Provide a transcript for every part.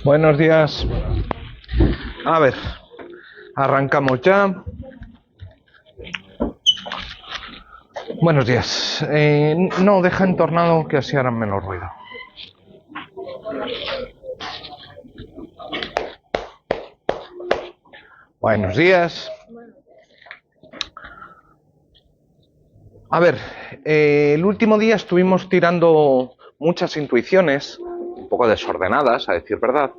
Buenos días. A ver, arrancamos ya. Buenos días. No, deja entornado que así harán menos ruido. Buenos días. A ver, el último día estuvimos tirando muchas intuiciones, un poco desordenadas, a decir verdad,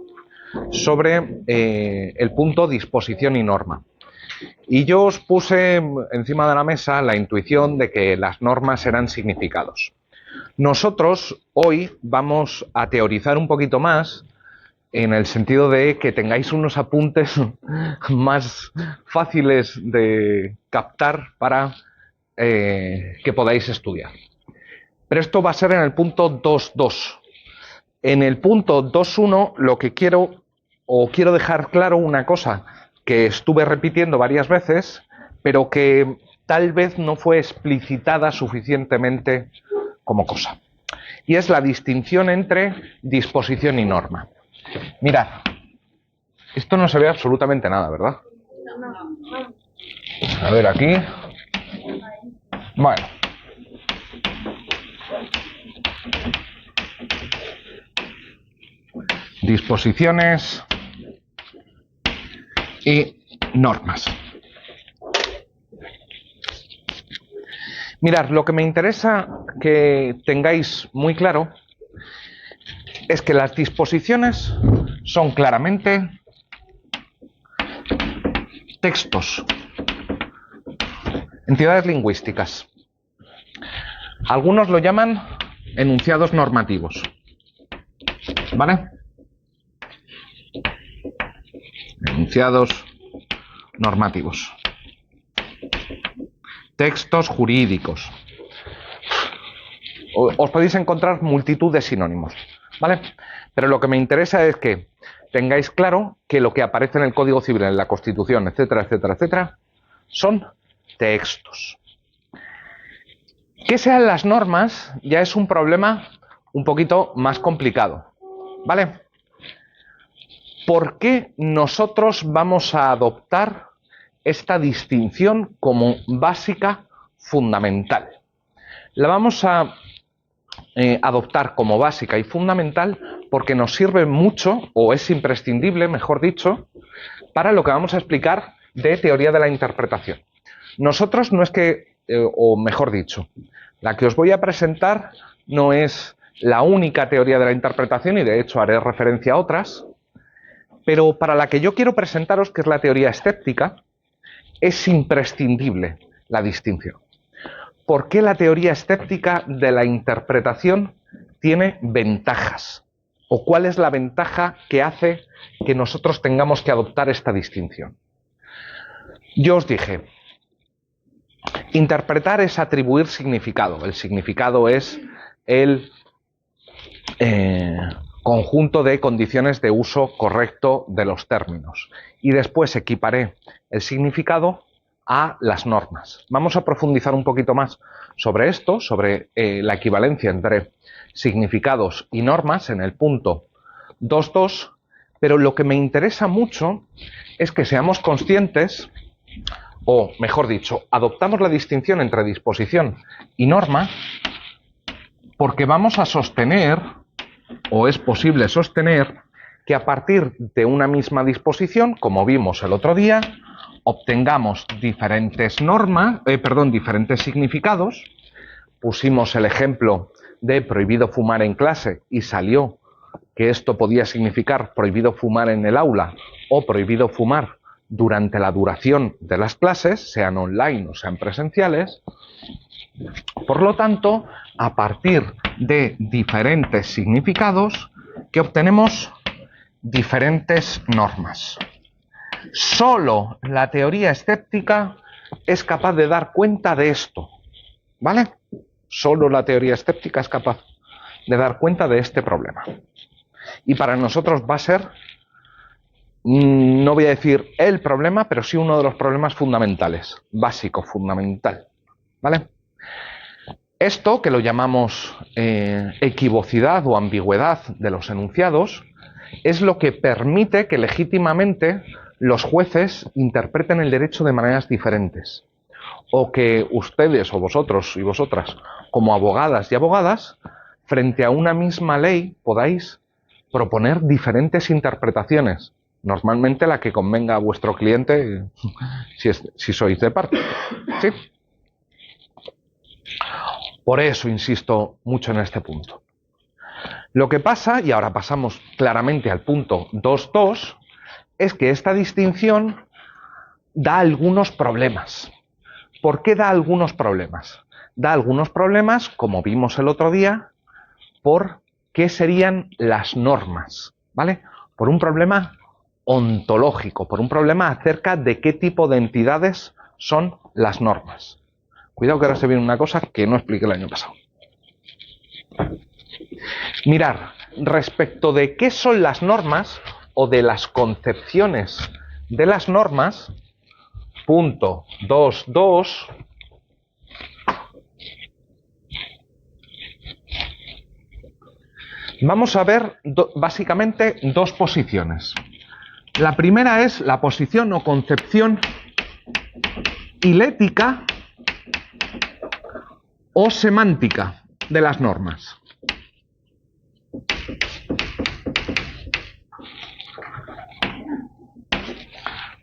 sobre el punto disposición y norma. Y yo os puse encima de la mesa la intuición de que las normas eran significados. Nosotros hoy vamos a teorizar un poquito más en el sentido de que tengáis unos apuntes más fáciles de captar para que podáis estudiar. Pero esto va a ser en el punto 2.2. En el punto 2.1 lo que quiero dejar claro una cosa que estuve repitiendo varias veces, pero que tal vez no fue explicitada suficientemente como cosa. Y es la distinción entre disposición y norma. Mirad, esto no se ve absolutamente nada, ¿verdad? A ver aquí. Bueno. Disposiciones y normas. Mirad, lo que me interesa que tengáis muy claro es que las disposiciones son claramente textos, entidades lingüísticas. Algunos lo llaman enunciados normativos. ¿Vale? Enunciados normativos. Textos jurídicos. Os podéis encontrar multitud de sinónimos, ¿vale? Pero lo que me interesa es que tengáis claro que lo que aparece en el Código Civil, en la Constitución, etcétera, etcétera, etcétera, son textos. Que sean las normas ya es un problema un poquito más complicado, ¿vale? ¿Por qué nosotros vamos a adoptar esta distinción como básica fundamental? La vamos a adoptar como básica y fundamental porque nos sirve mucho, o es imprescindible, mejor dicho, para lo que vamos a explicar de teoría de la interpretación. Nosotros no es que, o mejor dicho, la que os voy a presentar no es la única teoría de la interpretación y de hecho haré referencia a otras, pero para la que yo quiero presentaros, que es la teoría escéptica, es imprescindible la distinción. ¿Por qué la teoría escéptica de la interpretación tiene ventajas? ¿O cuál es la ventaja que hace que nosotros tengamos que adoptar esta distinción? Yo os dije, interpretar es atribuir significado. El significado es el conjunto de condiciones de uso correcto de los términos. Y después equiparé el significado a las normas. Vamos a profundizar un poquito más sobre esto, sobre la equivalencia entre significados y normas en el punto 2.2, pero lo que me interesa mucho es que seamos conscientes, o mejor dicho, adoptamos la distinción entre disposición y norma, porque vamos a sostener, o es posible sostener, que a partir de una misma disposición, como vimos el otro día, obtengamos diferentes diferentes significados. Pusimos el ejemplo de prohibido fumar en clase y salió que esto podía significar prohibido fumar en el aula o prohibido fumar durante la duración de las clases, sean online o sean presenciales. Por lo tanto, a partir de diferentes significados, que obtenemos diferentes normas. Solo la teoría escéptica es capaz de dar cuenta de esto, ¿vale? Solo la teoría escéptica es capaz de dar cuenta de este problema. Y para nosotros va a ser, no voy a decir el problema, pero sí uno de los problemas fundamentales, básico, fundamental, ¿vale? Esto, que lo llamamos equivocidad o ambigüedad de los enunciados, es lo que permite que legítimamente los jueces interpreten el derecho de maneras diferentes, o que ustedes o vosotros y vosotras, como abogadas y abogadas, frente a una misma ley podáis proponer diferentes interpretaciones, normalmente la que convenga a vuestro cliente si sois de parte. ¿Sí? Por eso insisto mucho en este punto. Lo que pasa, y ahora pasamos claramente al punto 2.2, es que esta distinción da algunos problemas. ¿Por qué da algunos problemas? Da algunos problemas, como vimos el otro día, por qué serían las normas, ¿vale? Por un problema ontológico, por un problema acerca de qué tipo de entidades son las normas. Cuidado que ahora se viene una cosa que no expliqué el año pasado. Mirar, respecto de qué son las normas o de las concepciones de las normas, punto 2.2, vamos a ver básicamente dos posiciones. La primera es la posición o concepción hilética o semántica de las normas.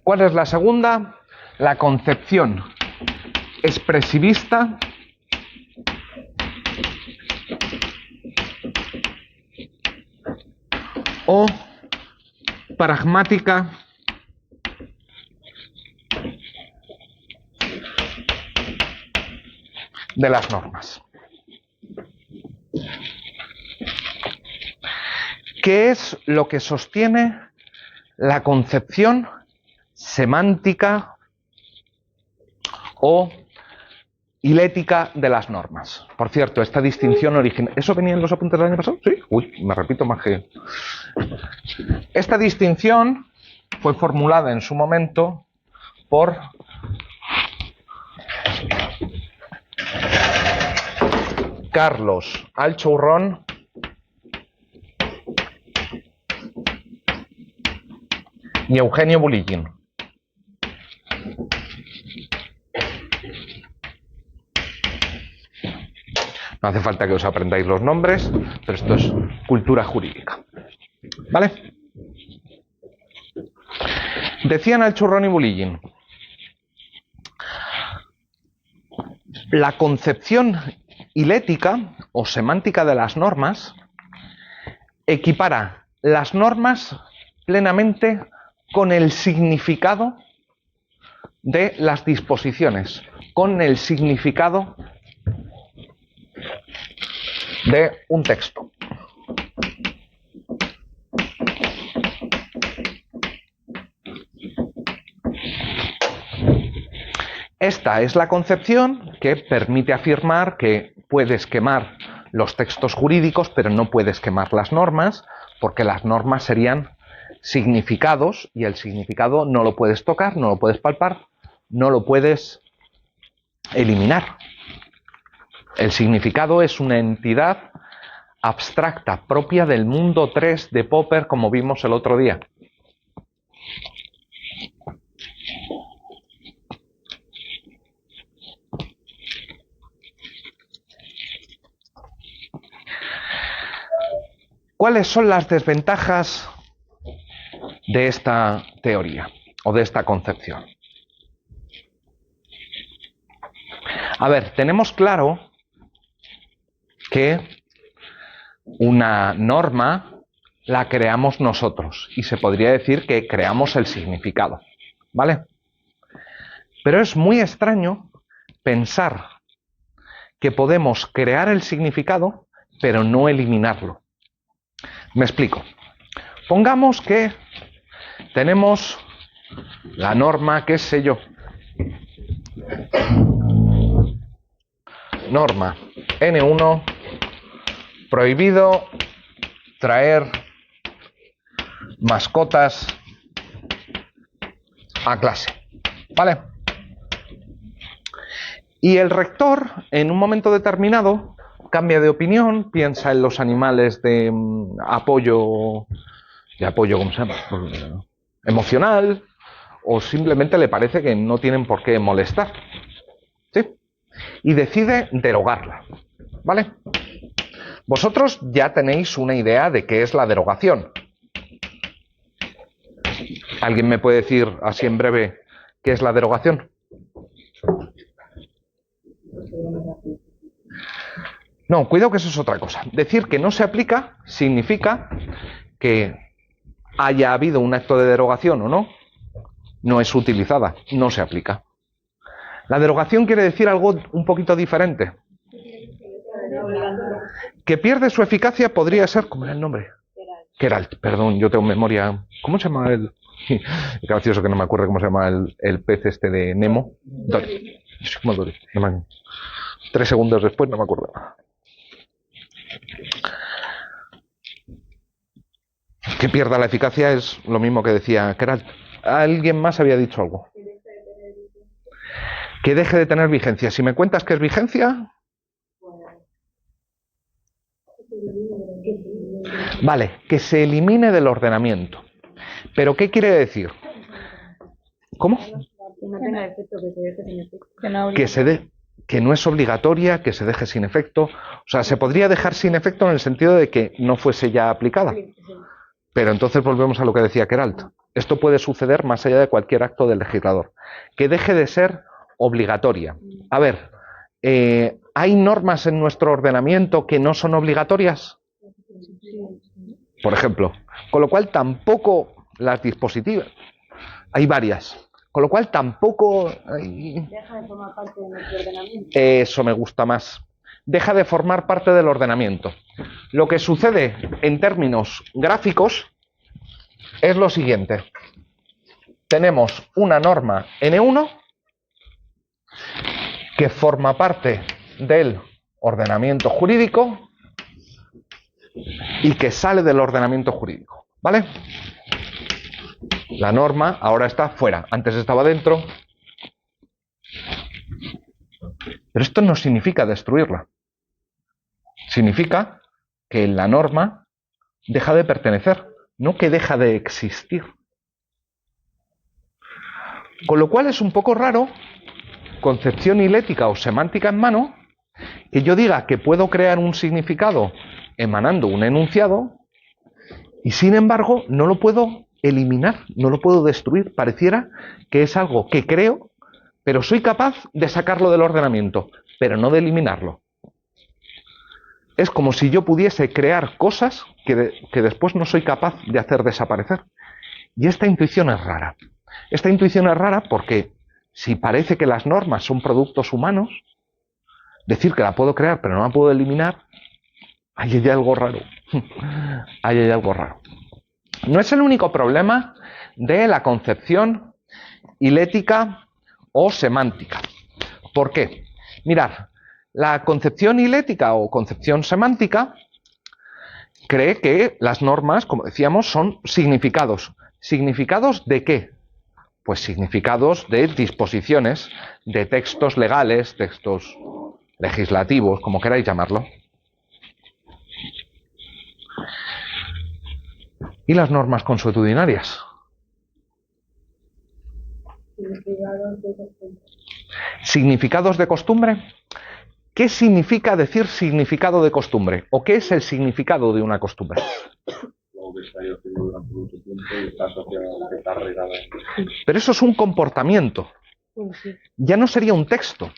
¿Cuál es la segunda? La concepción expresivista o pragmática de las normas. ¿Qué es lo que sostiene la concepción semántica o hilética de las normas? Por cierto, esta distinción original... ¿Eso venía en los apuntes del año pasado? Sí. Uy, me repito más que... Esta distinción fue formulada en su momento por Carlos Alchourrón y Eugenio Bullikin. No hace falta que os aprendáis los nombres, pero esto es cultura jurídica. ¿Vale? Decían Alchourrón y Bullikin, la concepción hilética o semántica de las normas equipara las normas plenamente con el significado de las disposiciones, con el significado de un texto. Esta es la concepción que permite afirmar que puedes quemar los textos jurídicos, pero no puedes quemar las normas, porque las normas serían significados y el significado no lo puedes tocar, no lo puedes palpar, no lo puedes eliminar. El significado es una entidad abstracta propia del mundo 3 de Popper, como vimos el otro día. ¿Cuáles son las desventajas de esta teoría o de esta concepción? A ver, tenemos claro que una norma la creamos nosotros y se podría decir que creamos el significado, ¿vale? Pero es muy extraño pensar que podemos crear el significado pero no eliminarlo. Me explico. Pongamos que tenemos la norma, qué sé yo, norma N1, prohibido traer mascotas a clase, ¿vale? Y el rector, en un momento determinado, cambia de opinión, piensa en los animales de apoyo, ¿cómo se llama? Emocional, o simplemente le parece que no tienen por qué molestar. ¿Sí? Y decide derogarla. ¿Vale? Vosotros ya tenéis una idea de qué es la derogación. ¿Alguien me puede decir así en breve qué es la derogación? No, cuidado que eso es otra cosa. Decir que no se aplica significa que haya habido un acto de derogación o no, no es utilizada, no se aplica. La derogación quiere decir algo un poquito diferente. Que pierde su eficacia podría ser, ¿cómo era el nombre? Geralt, perdón, yo tengo memoria. ¿Cómo se llama el...? Qué gracioso que no me acuerdo cómo se llama el pez este de Nemo. Dory. ¿Cómo Dory? 3 segundos después no me acuerdo. Que pierda la eficacia es lo mismo que decía Geralt. Alguien más había dicho algo. Que deje de tener vigencia. Si me cuentas qué es vigencia... Vale, que se elimine del ordenamiento. ¿Pero qué quiere decir? ¿Cómo? Que no tenga efecto, que se deje sin efecto. Que no es obligatoria, que se deje sin efecto. O sea, se podría dejar sin efecto en el sentido de que no fuese ya aplicada. Pero entonces volvemos a lo que decía Geralt. Esto puede suceder más allá de cualquier acto del legislador. Que deje de ser obligatoria. A ver, ¿hay normas en nuestro ordenamiento que no son obligatorias? Por ejemplo. Con lo cual tampoco las dispositivas. Hay varias. Con lo cual tampoco... Deja de formar parte de nuestro ordenamiento. Eso me gusta más. Deja de formar parte del ordenamiento. Lo que sucede en términos gráficos es lo siguiente. Tenemos una norma N1 que forma parte del ordenamiento jurídico y que sale del ordenamiento jurídico. ¿Vale? La norma ahora está fuera. Antes estaba dentro. Pero esto no significa destruirla. Significa que la norma deja de pertenecer, no que deja de existir. Con lo cual es un poco raro, concepción hilética o semántica en mano, que yo diga que puedo crear un significado emanando un enunciado y sin embargo no lo puedo eliminar, no lo puedo destruir. Pareciera que es algo que creo, pero soy capaz de sacarlo del ordenamiento, pero no de eliminarlo. Es como si yo pudiese crear cosas que después no soy capaz de hacer desaparecer. Y esta intuición es rara. Esta intuición es rara porque si parece que las normas son productos humanos, decir que la puedo crear pero no la puedo eliminar, ahí hay algo raro. Ahí hay algo raro. No es el único problema de la concepción hilética o semántica. ¿Por qué? Mirad, la concepción hilética o concepción semántica cree que las normas, como decíamos, son significados. ¿Significados de qué? Pues significados de disposiciones, de textos legales, textos legislativos, como queráis llamarlo. ¿Y las normas consuetudinarias? ¿Significados de costumbre? ¿Qué significa decir significado de costumbre? ¿O qué es el significado de una costumbre? Pero eso es un comportamiento. Ya no sería un texto.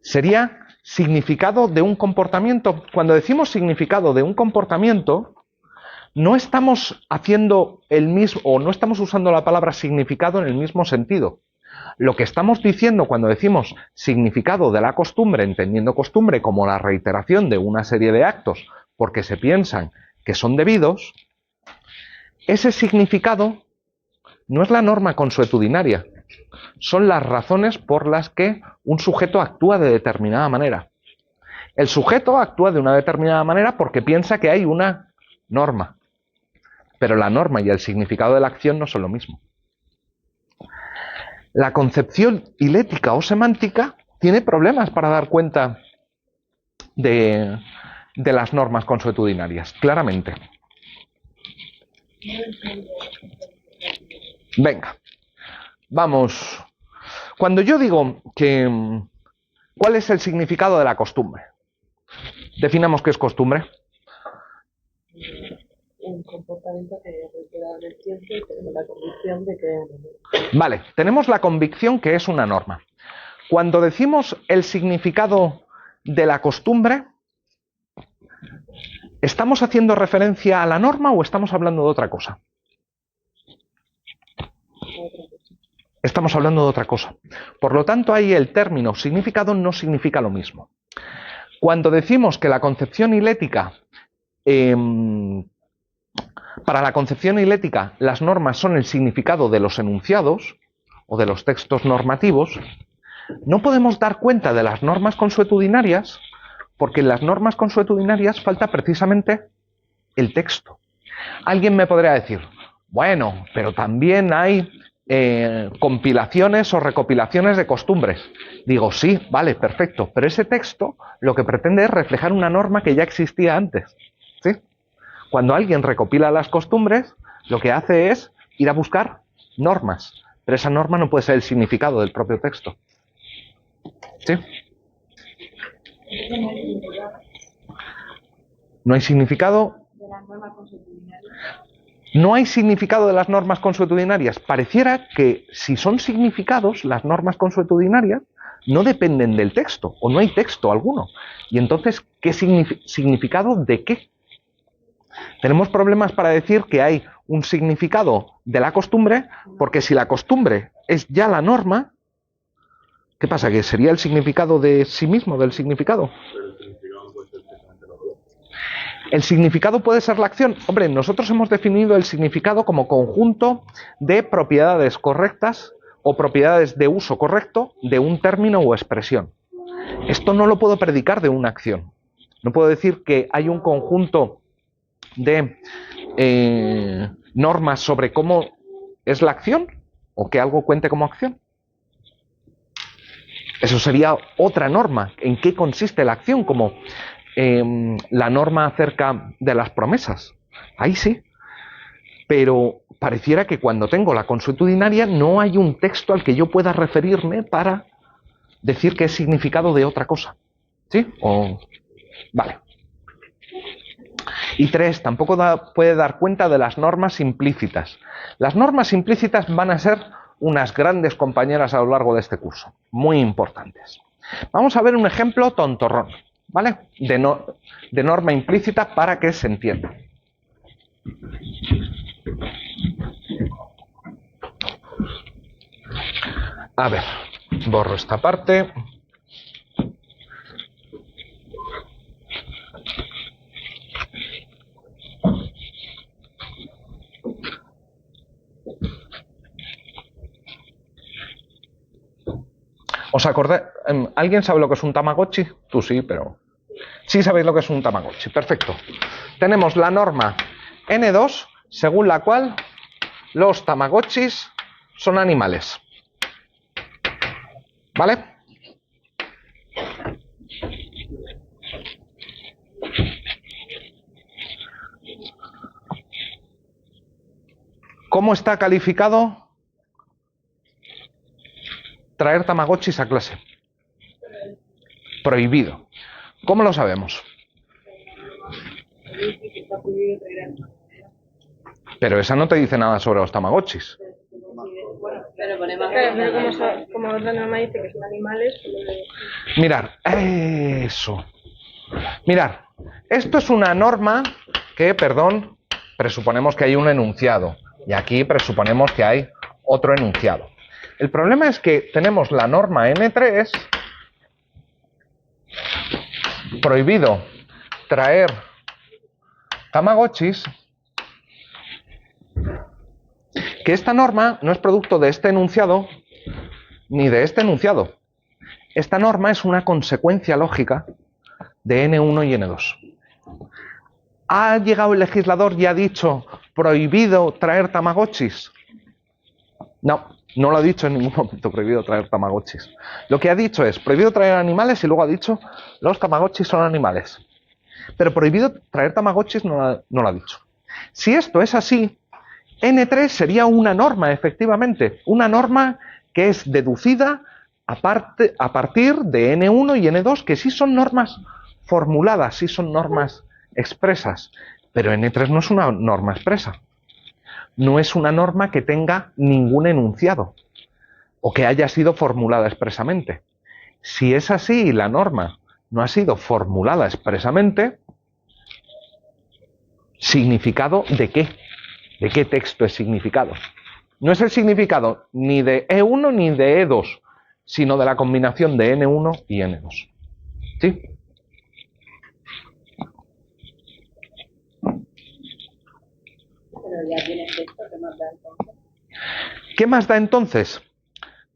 Sería significado de un comportamiento. Cuando decimos significado de un comportamiento, no estamos haciendo el mismo, o no estamos usando la palabra significado en el mismo sentido. Lo que estamos diciendo cuando decimos significado de la costumbre, entendiendo costumbre como la reiteración de una serie de actos porque se piensan que son debidos, ese significado no es la norma consuetudinaria, son las razones por las que un sujeto actúa de determinada manera. El sujeto actúa de una determinada manera porque piensa que hay una norma, pero la norma y el significado de la acción no son lo mismo. La concepción hilética o semántica tiene problemas para dar cuenta de las normas consuetudinarias, claramente. Venga, vamos. Cuando yo digo que ¿cuál es el significado de la costumbre? Definamos qué es costumbre. Un comportamiento que requiera del tiempo y tenemos la convicción de que... Vale, tenemos la convicción que es una norma. Cuando decimos el significado de la costumbre, ¿estamos haciendo referencia a la norma o estamos hablando de otra cosa? Estamos hablando de otra cosa. Por lo tanto, ahí el término significado no significa lo mismo. Cuando decimos que la concepción hilética, para la concepción hilética, las normas son el significado de los enunciados o de los textos normativos, no podemos dar cuenta de las normas consuetudinarias porque en las normas consuetudinarias falta precisamente el texto. Alguien me podría decir, bueno, pero también hay compilaciones o recopilaciones de costumbres. Digo, sí, vale, perfecto, pero ese texto lo que pretende es reflejar una norma que ya existía antes, ¿sí? Cuando alguien recopila las costumbres, lo que hace es ir a buscar normas, pero esa norma no puede ser el significado del propio texto. ¿Sí? No hay significado de las normas consuetudinarias. No hay significado de las normas consuetudinarias. Pareciera que si son significados, las normas consuetudinarias no dependen del texto, o no hay texto alguno. Y entonces, ¿qué significado de qué? Tenemos problemas para decir que hay un significado de la costumbre, porque si la costumbre es ya la norma, ¿qué pasa? ¿Que sería el significado de sí mismo, del significado? ¿El significado puede ser la acción? Hombre, nosotros hemos definido el significado como conjunto de propiedades correctas o propiedades de uso correcto de un término o expresión. Esto no lo puedo predicar de una acción. No puedo decir que hay un conjunto de normas sobre cómo es la acción o que algo cuente como acción. Eso sería otra norma. ¿En qué consiste la acción? Como la norma acerca de las promesas. Ahí sí. Pero pareciera que cuando tengo la consuetudinaria no hay un texto al que yo pueda referirme para decir que es significado de otra cosa. ¿Sí? Vale. Y 3, tampoco puede dar cuenta de las normas implícitas. Las normas implícitas van a ser unas grandes compañeras a lo largo de este curso. Muy importantes. Vamos a ver un ejemplo tontorrón, ¿vale? De norma implícita para que se entienda. A ver, borro esta parte. ¿Os acordáis? ¿Alguien sabe lo que es un Tamagotchi? Tú sí, pero... Sí sabéis lo que es un Tamagotchi. Perfecto. Tenemos la norma N2, según la cual los Tamagotchis son animales. ¿Vale? ¿Cómo está calificado traer Tamagotchis a clase? Prohibido. ¿Cómo lo sabemos? Pero esa no te dice nada sobre los Tamagotchis. Pero como otra norma dice que son animales... Mirar, eso. Mirar, esto es una norma que, perdón, presuponemos que hay un enunciado. Y aquí presuponemos que hay otro enunciado. El problema es que tenemos la norma N3, prohibido traer Tamagotchis, que esta norma no es producto de este enunciado ni de este enunciado. Esta norma es una consecuencia lógica de N1 y N2. ¿Ha llegado el legislador y ha dicho prohibido traer Tamagotchis? No. No lo ha dicho en ningún momento prohibido traer tamagotchis. Lo que ha dicho es prohibido traer animales y luego ha dicho los tamagotchis son animales. Pero prohibido traer tamagotchis no lo ha dicho. Si esto es así, N3 sería una norma, efectivamente. Una norma que es deducida a partir de N1 y N2, que sí son normas formuladas, sí son normas expresas. Pero N3 no es una norma expresa. No es una norma que tenga ningún enunciado o que haya sido formulada expresamente. Si es así y la norma no ha sido formulada expresamente, ¿significado de qué? ¿De qué texto es significado? No es el significado ni de E1 ni de E2, sino de la combinación de N1 y N2. ¿Sí? Pero ya tiene texto, ¿qué más da entonces? ¿Qué más da entonces?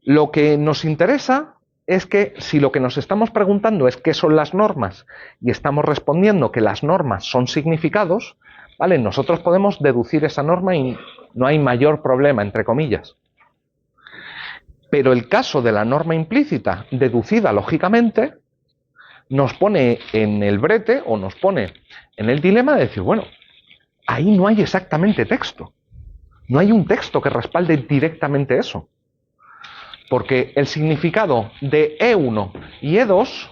Lo que nos interesa es que si lo que nos estamos preguntando es qué son las normas y estamos respondiendo que las normas son significados, ¿vale? Nosotros podemos deducir esa norma y no hay mayor problema, entre comillas. Pero el caso de la norma implícita, deducida lógicamente, nos pone en el brete o nos pone en el dilema de decir, bueno, ahí no hay exactamente texto. No hay un texto que respalde directamente eso. Porque el significado de E1 y E2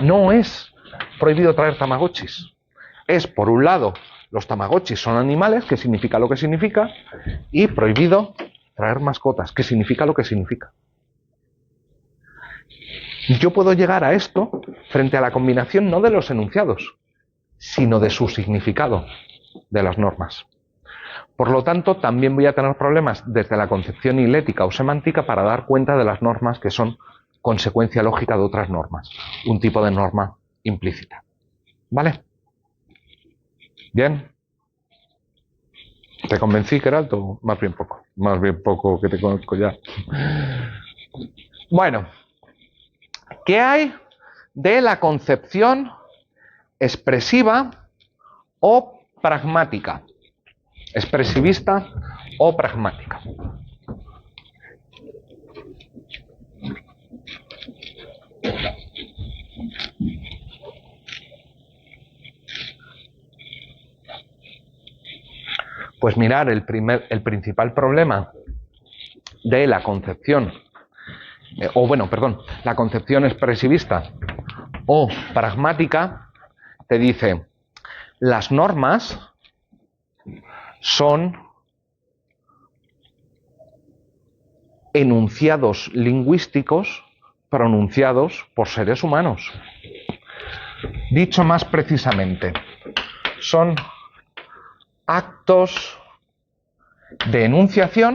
no es prohibido traer tamagotchis. Es, por un lado, los tamagotchis son animales, que significa lo que significa, y prohibido traer mascotas, que significa lo que significa. Yo puedo llegar a esto frente a la combinación no de los enunciados, sino de su significado, de las normas. Por lo tanto, también voy a tener problemas desde la concepción hilética o semántica para dar cuenta de las normas que son consecuencia lógica de otras normas, un tipo de norma implícita. ¿Vale? ¿Bien? ¿Te convencí, Queralto? Más bien poco. Más bien poco, que te conozco ya. Bueno, ¿qué hay de la concepción expresiva o pragmática? Expresivista o pragmática. Pues mirar, el principal problema de la concepción, la concepción expresivista o pragmática te dice, las normas son enunciados lingüísticos pronunciados por seres humanos. Dicho más precisamente, son actos de enunciación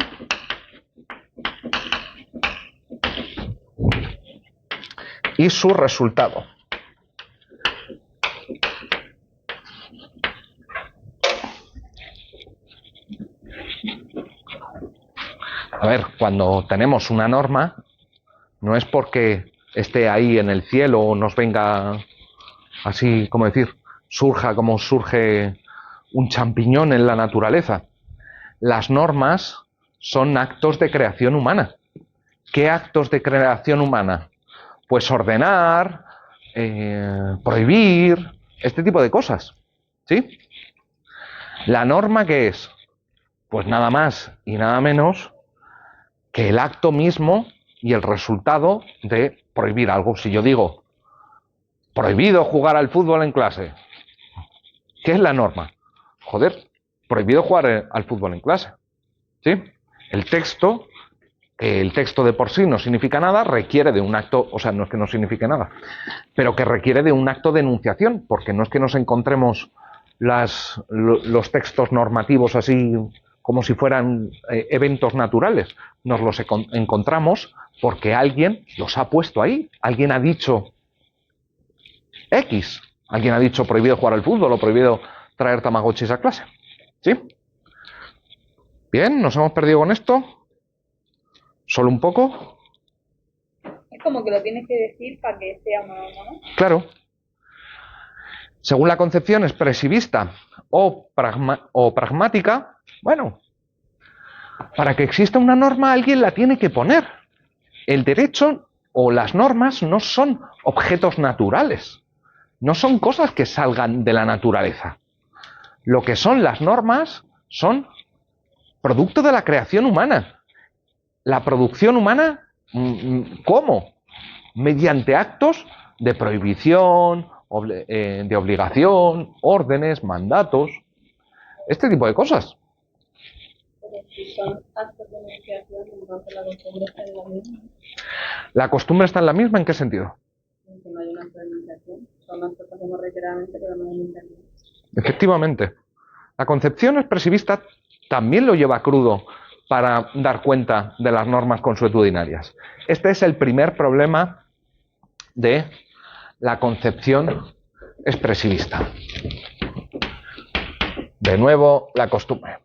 y su resultado. A ver, cuando tenemos una norma, no es porque esté ahí en el cielo o nos venga así, como decir, surja como surge un champiñón en la naturaleza. Las normas son actos de creación humana. ¿Qué actos de creación humana? Pues ordenar, prohibir, este tipo de cosas. ¿Sí? ¿La norma qué es? Pues nada más y nada menos que el acto mismo y el resultado de prohibir algo. Si yo digo, prohibido jugar al fútbol en clase, ¿qué es la norma? Joder, prohibido jugar al fútbol en clase. ¿Sí? El texto de por sí no significa nada, requiere de un acto, o sea, no es que no signifique nada, pero que requiere de un acto de enunciación, porque no es que nos encontremos los textos normativos así como si fueran eventos naturales, nos los encontramos porque alguien los ha puesto ahí, alguien ha dicho X, alguien ha dicho prohibido jugar al fútbol o prohibido traer tamagotchis a clase. ¿Sí? Bien, nos hemos perdido con esto. ¿Solo un poco? Es como que lo tienes que decir para que sea una norma, ¿no? Claro. Según la concepción expresivista o pragmática, bueno, Para que exista una norma, alguien la tiene que poner. El derecho o las normas no son objetos naturales, no son cosas que salgan de la naturaleza. Lo que son las normas son producto de la creación humana. La producción humana, ¿cómo? Mediante actos de prohibición, de obligación, órdenes, mandatos, este tipo de cosas. Pero si son actos de enunciación, entonces la costumbre está en la misma. ¿La costumbre está en la misma? ¿En qué sentido? Que no hay un acto de enunciación. Son actos que hacemos reiteradamente, pero no hay enunciación. Efectivamente. La concepción expresivista también lo lleva crudo para dar cuenta de las normas consuetudinarias. Este es el primer problema de la concepción expresivista. De nuevo, la costumbre.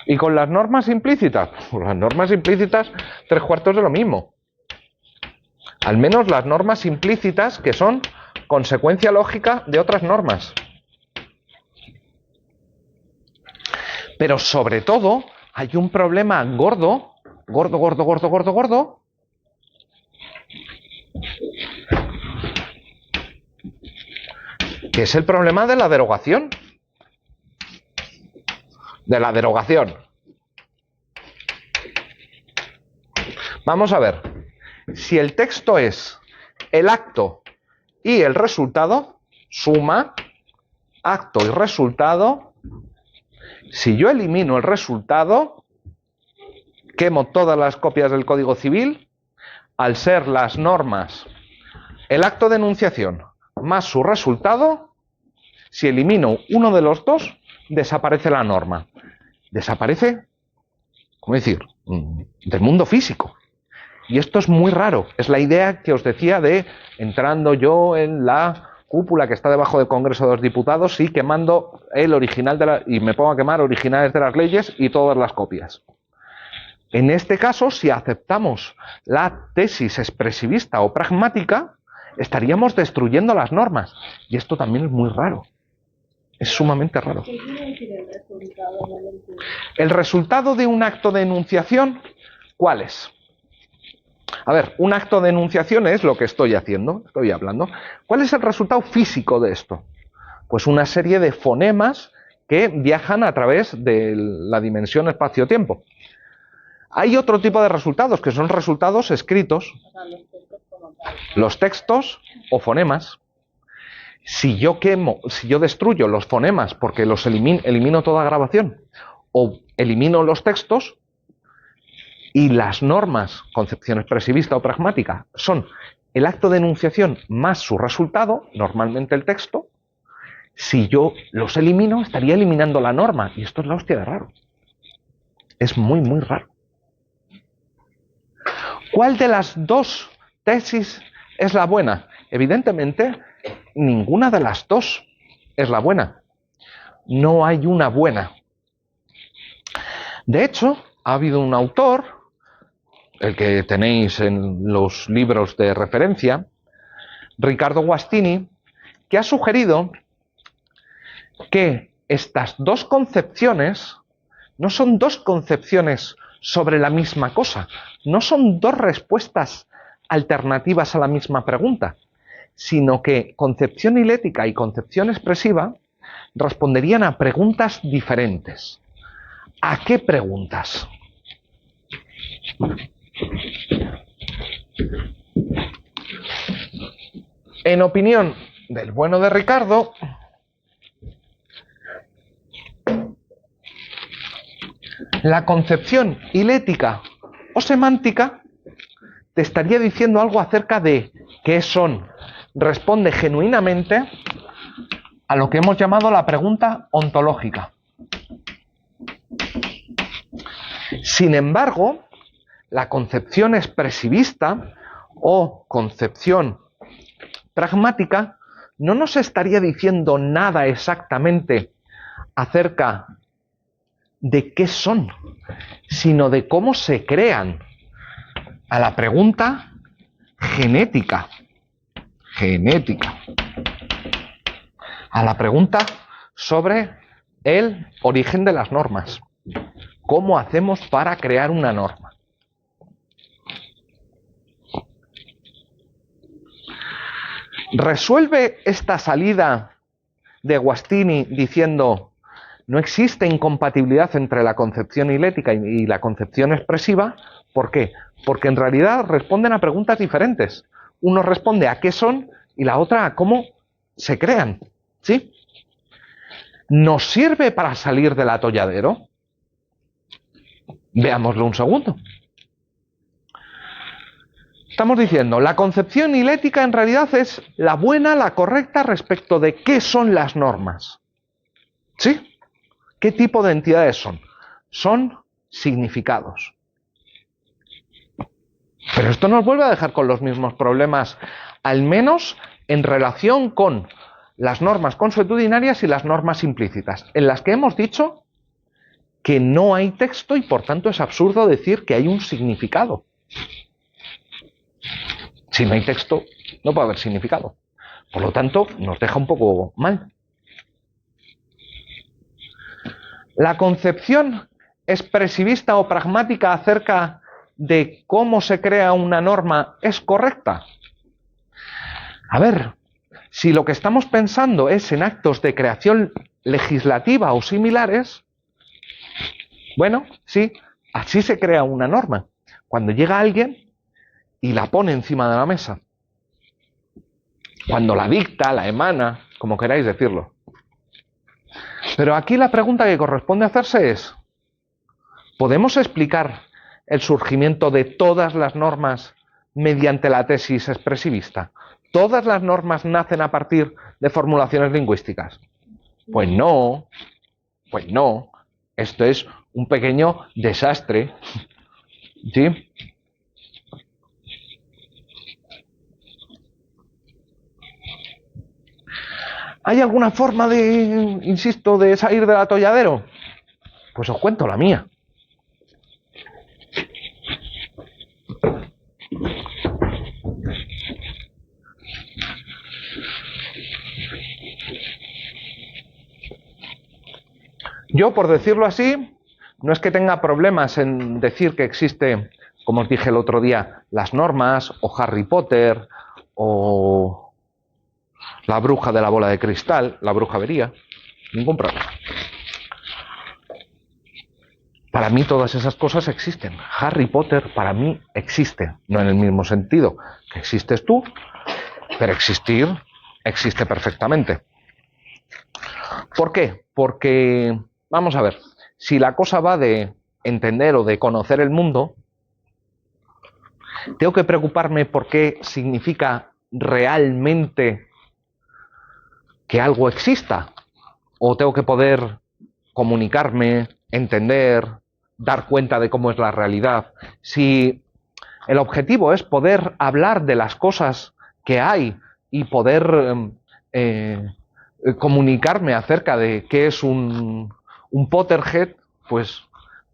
¿Y con las normas implícitas? Pues las normas implícitas, 3/4 de lo mismo. Al menos las normas implícitas que son consecuencia lógica de otras normas. Pero sobre todo hay un problema gordo, que es el problema de la derogación. Vamos a ver, si el texto es el acto y el resultado, suma, acto y resultado, si yo elimino el resultado, quemo todas las copias del Código Civil, al ser las normas el acto de enunciación más su resultado, si elimino uno de los dos, desaparece la norma. Desaparece, ¿cómo decir?, del mundo físico. Y esto es muy raro. Es la idea que os decía de entrando yo en la cúpula que está debajo del Congreso de los Diputados y quemando el original y me pongo a quemar originales de las leyes y todas las copias. En este caso, si aceptamos la tesis expresivista o pragmática, estaríamos destruyendo las normas. Y esto también es muy raro. Es sumamente raro. ¿Qué quiere decir el resultado? El resultado de un acto de enunciación, ¿cuál es? A ver, un acto de enunciación es lo que estoy haciendo, estoy hablando. ¿Cuál es el resultado físico de esto? Pues una serie de fonemas que viajan a través de la dimensión espacio-tiempo. Hay otro tipo de resultados, que son resultados escritos. Los textos o fonemas. Si yo destruyo los fonemas porque los elimino toda grabación, o elimino los textos, y las normas, concepción expresivista o pragmática, son el acto de enunciación más su resultado, normalmente el texto, si yo los elimino, estaría eliminando la norma. Y esto es la hostia de raro. Es muy, muy raro. ¿Cuál de las dos tesis es la buena? Evidentemente, ninguna de las dos es la buena. No hay una buena. De hecho, ha habido un autor, el que tenéis en los libros de referencia, Riccardo Guastini, que ha sugerido que estas dos concepciones no son dos concepciones sobre la misma cosa, no son dos respuestas alternativas a la misma pregunta, sino que concepción hilética y concepción expresiva responderían a preguntas diferentes. ¿A qué preguntas? En opinión del bueno de Ricardo, la concepción hilética o semántica te estaría diciendo algo acerca de qué son. Responde genuinamente a lo que hemos llamado la pregunta ontológica. Sin embargo, la concepción expresivista o concepción pragmática no nos estaría diciendo nada exactamente acerca de qué son, sino de cómo se crean. a la pregunta genética. A la pregunta sobre el origen de las normas. ¿Cómo hacemos para crear una norma? ¿Resuelve esta salida de Guastini diciendo no existe incompatibilidad entre la concepción hilética y la concepción expresiva? ¿Por qué? Porque en realidad responden a preguntas diferentes. Uno responde a qué son y la otra a cómo se crean. ¿Sí? ¿Nos sirve para salir del atolladero? Veámoslo un segundo. Estamos diciendo, la concepción hilética en realidad es la buena, la correcta respecto de qué son las normas. ¿Sí? ¿Qué tipo de entidades son? Son significados. Pero esto nos vuelve a dejar con los mismos problemas, al menos en relación con las normas consuetudinarias y las normas implícitas, en las que hemos dicho que no hay texto y por tanto es absurdo decir que hay un significado. Si no hay texto, no puede haber significado. Por lo tanto, nos deja un poco mal. La concepción expresivista o pragmática acerca de cómo se crea una norma es correcta. A ver, si lo que estamos pensando es en actos de creación legislativa o similares, bueno, sí, así se crea una norma. Cuando llega alguien y la pone encima de la mesa. Cuando la dicta, la emana, como queráis decirlo. Pero aquí la pregunta que corresponde hacerse es, ¿podemos explicar el surgimiento de todas las normas mediante la tesis expresivista? ¿Todas las normas nacen a partir de formulaciones lingüísticas? Pues no, esto es un pequeño desastre, ¿sí? ¿Hay alguna forma de, insisto, de salir del atolladero? Pues os cuento la mía. Yo, por decirlo así, no es que tenga problemas en decir que existe, como os dije el otro día, las normas, o Harry Potter, o la bruja de la bola de cristal, la bruja vería, ningún problema. Para mí todas esas cosas existen. Harry Potter para mí existe, no en el mismo sentido que existes tú, pero existir existe perfectamente. ¿Por qué? Porque, vamos a ver, si la cosa va de entender o de conocer el mundo, tengo que preocuparme por qué significa realmente que algo exista, o tengo que poder comunicarme, entender, dar cuenta de cómo es la realidad. Si el objetivo es poder hablar de las cosas que hay y poder comunicarme acerca de qué es un Potterhead, pues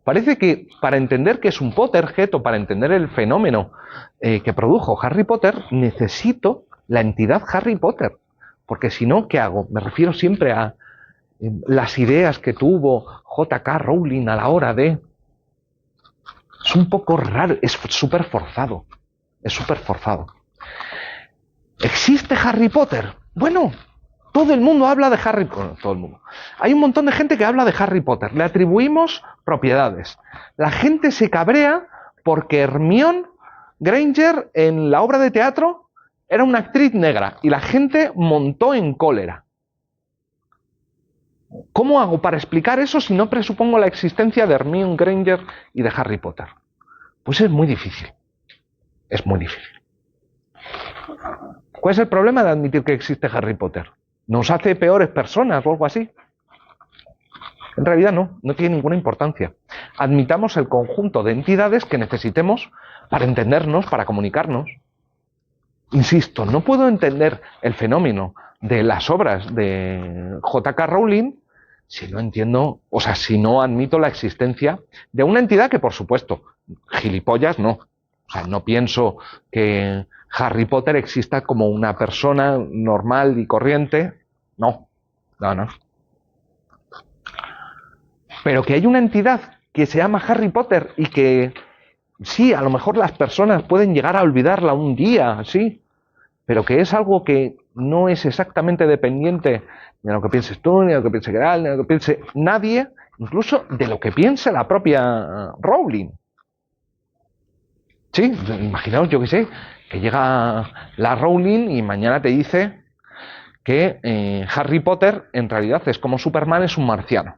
parece que para entender qué es un Potterhead o para entender el fenómeno que produjo Harry Potter, necesito la entidad Harry Potter. Porque si no, ¿qué hago? Me refiero siempre a las ideas que tuvo J.K. Rowling a la hora de... Es un poco raro, es súper forzado. Es súper forzado. ¿Existe Harry Potter? Bueno, todo el mundo habla de Harry Potter. Bueno, todo el mundo. Hay un montón de gente que habla de Harry Potter. Le atribuimos propiedades. La gente se cabrea porque Hermione Granger en la obra de teatro era una actriz negra y la gente montó en cólera. ¿Cómo hago para explicar eso si no presupongo la existencia de Hermione Granger y de Harry Potter? Pues es muy difícil. Es muy difícil. ¿Cuál es el problema de admitir que existe Harry Potter? ¿Nos hace peores personas o algo así? En realidad no tiene ninguna importancia. Admitamos el conjunto de entidades que necesitemos para entendernos, para comunicarnos. Insisto, no puedo entender el fenómeno de las obras de J.K. Rowling si no entiendo, o sea, si no admito la existencia de una entidad que, por supuesto, gilipollas no, O sea, no pienso que Harry Potter exista como una persona normal y corriente. No, no, no. Pero que hay una entidad que se llama Harry Potter y que sí, a lo mejor las personas pueden llegar a olvidarla un día, sí, pero que es algo que no es exactamente dependiente de lo que pienses tú, ni de lo que piense Geralt, ni de lo que piense nadie, incluso de lo que piense la propia Rowling. Sí, imaginaos, yo que sé, que llega la Rowling y mañana te dice que Harry Potter en realidad es como Superman, es un marciano.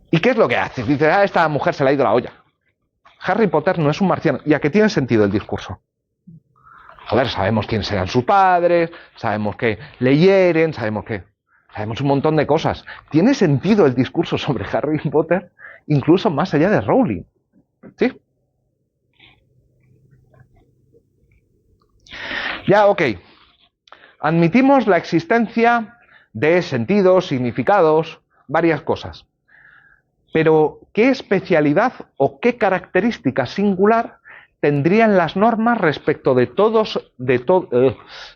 ¿Y qué es lo que hace? Dice, esta mujer se le ha ido la olla. Harry Potter no es un marciano. ¿Y a qué tiene sentido el discurso? Joder, sabemos quiénes eran sus padres, sabemos que le hieren, sabemos un montón de cosas. ¿Tiene sentido el discurso sobre Harry Potter? Incluso más allá de Rowling. ¿Sí? Ya, ok. Admitimos la existencia de sentidos, significados, varias cosas. Pero, ¿qué especialidad o qué característica singular tendrían las normas respecto de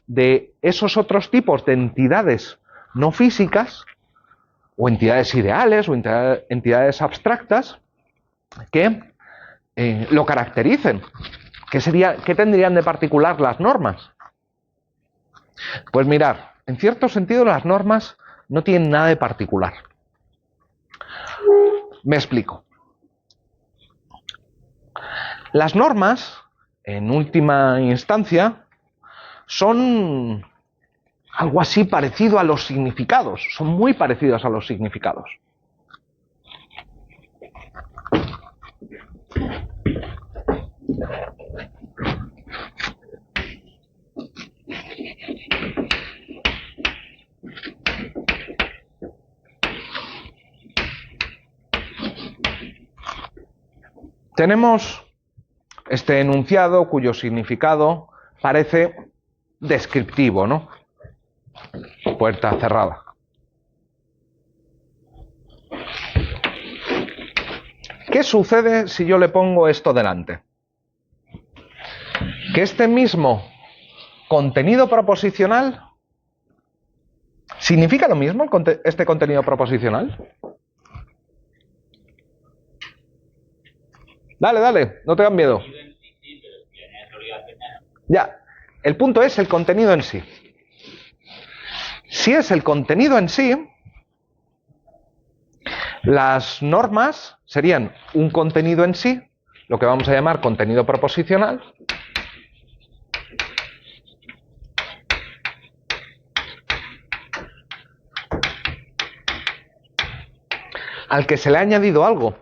de esos otros tipos de entidades no físicas, o entidades ideales, o entidades abstractas, que lo caractericen? ¿Qué tendrían de particular las normas? Pues mirar, en cierto sentido las normas no tienen nada de particular. Me explico. Las normas, en última instancia, son algo así parecido a los significados, son muy parecidos a los significados. Tenemos este enunciado cuyo significado parece descriptivo, ¿no? Puerta cerrada. ¿Qué sucede si yo le pongo esto delante? Que este mismo contenido proposicional ¿significa lo mismo este contenido proposicional? Dale, no tengas miedo. Ya, el punto es el contenido en sí. Si es el contenido en sí, las normas serían un contenido en sí, lo que vamos a llamar contenido proposicional, al que se le ha añadido algo.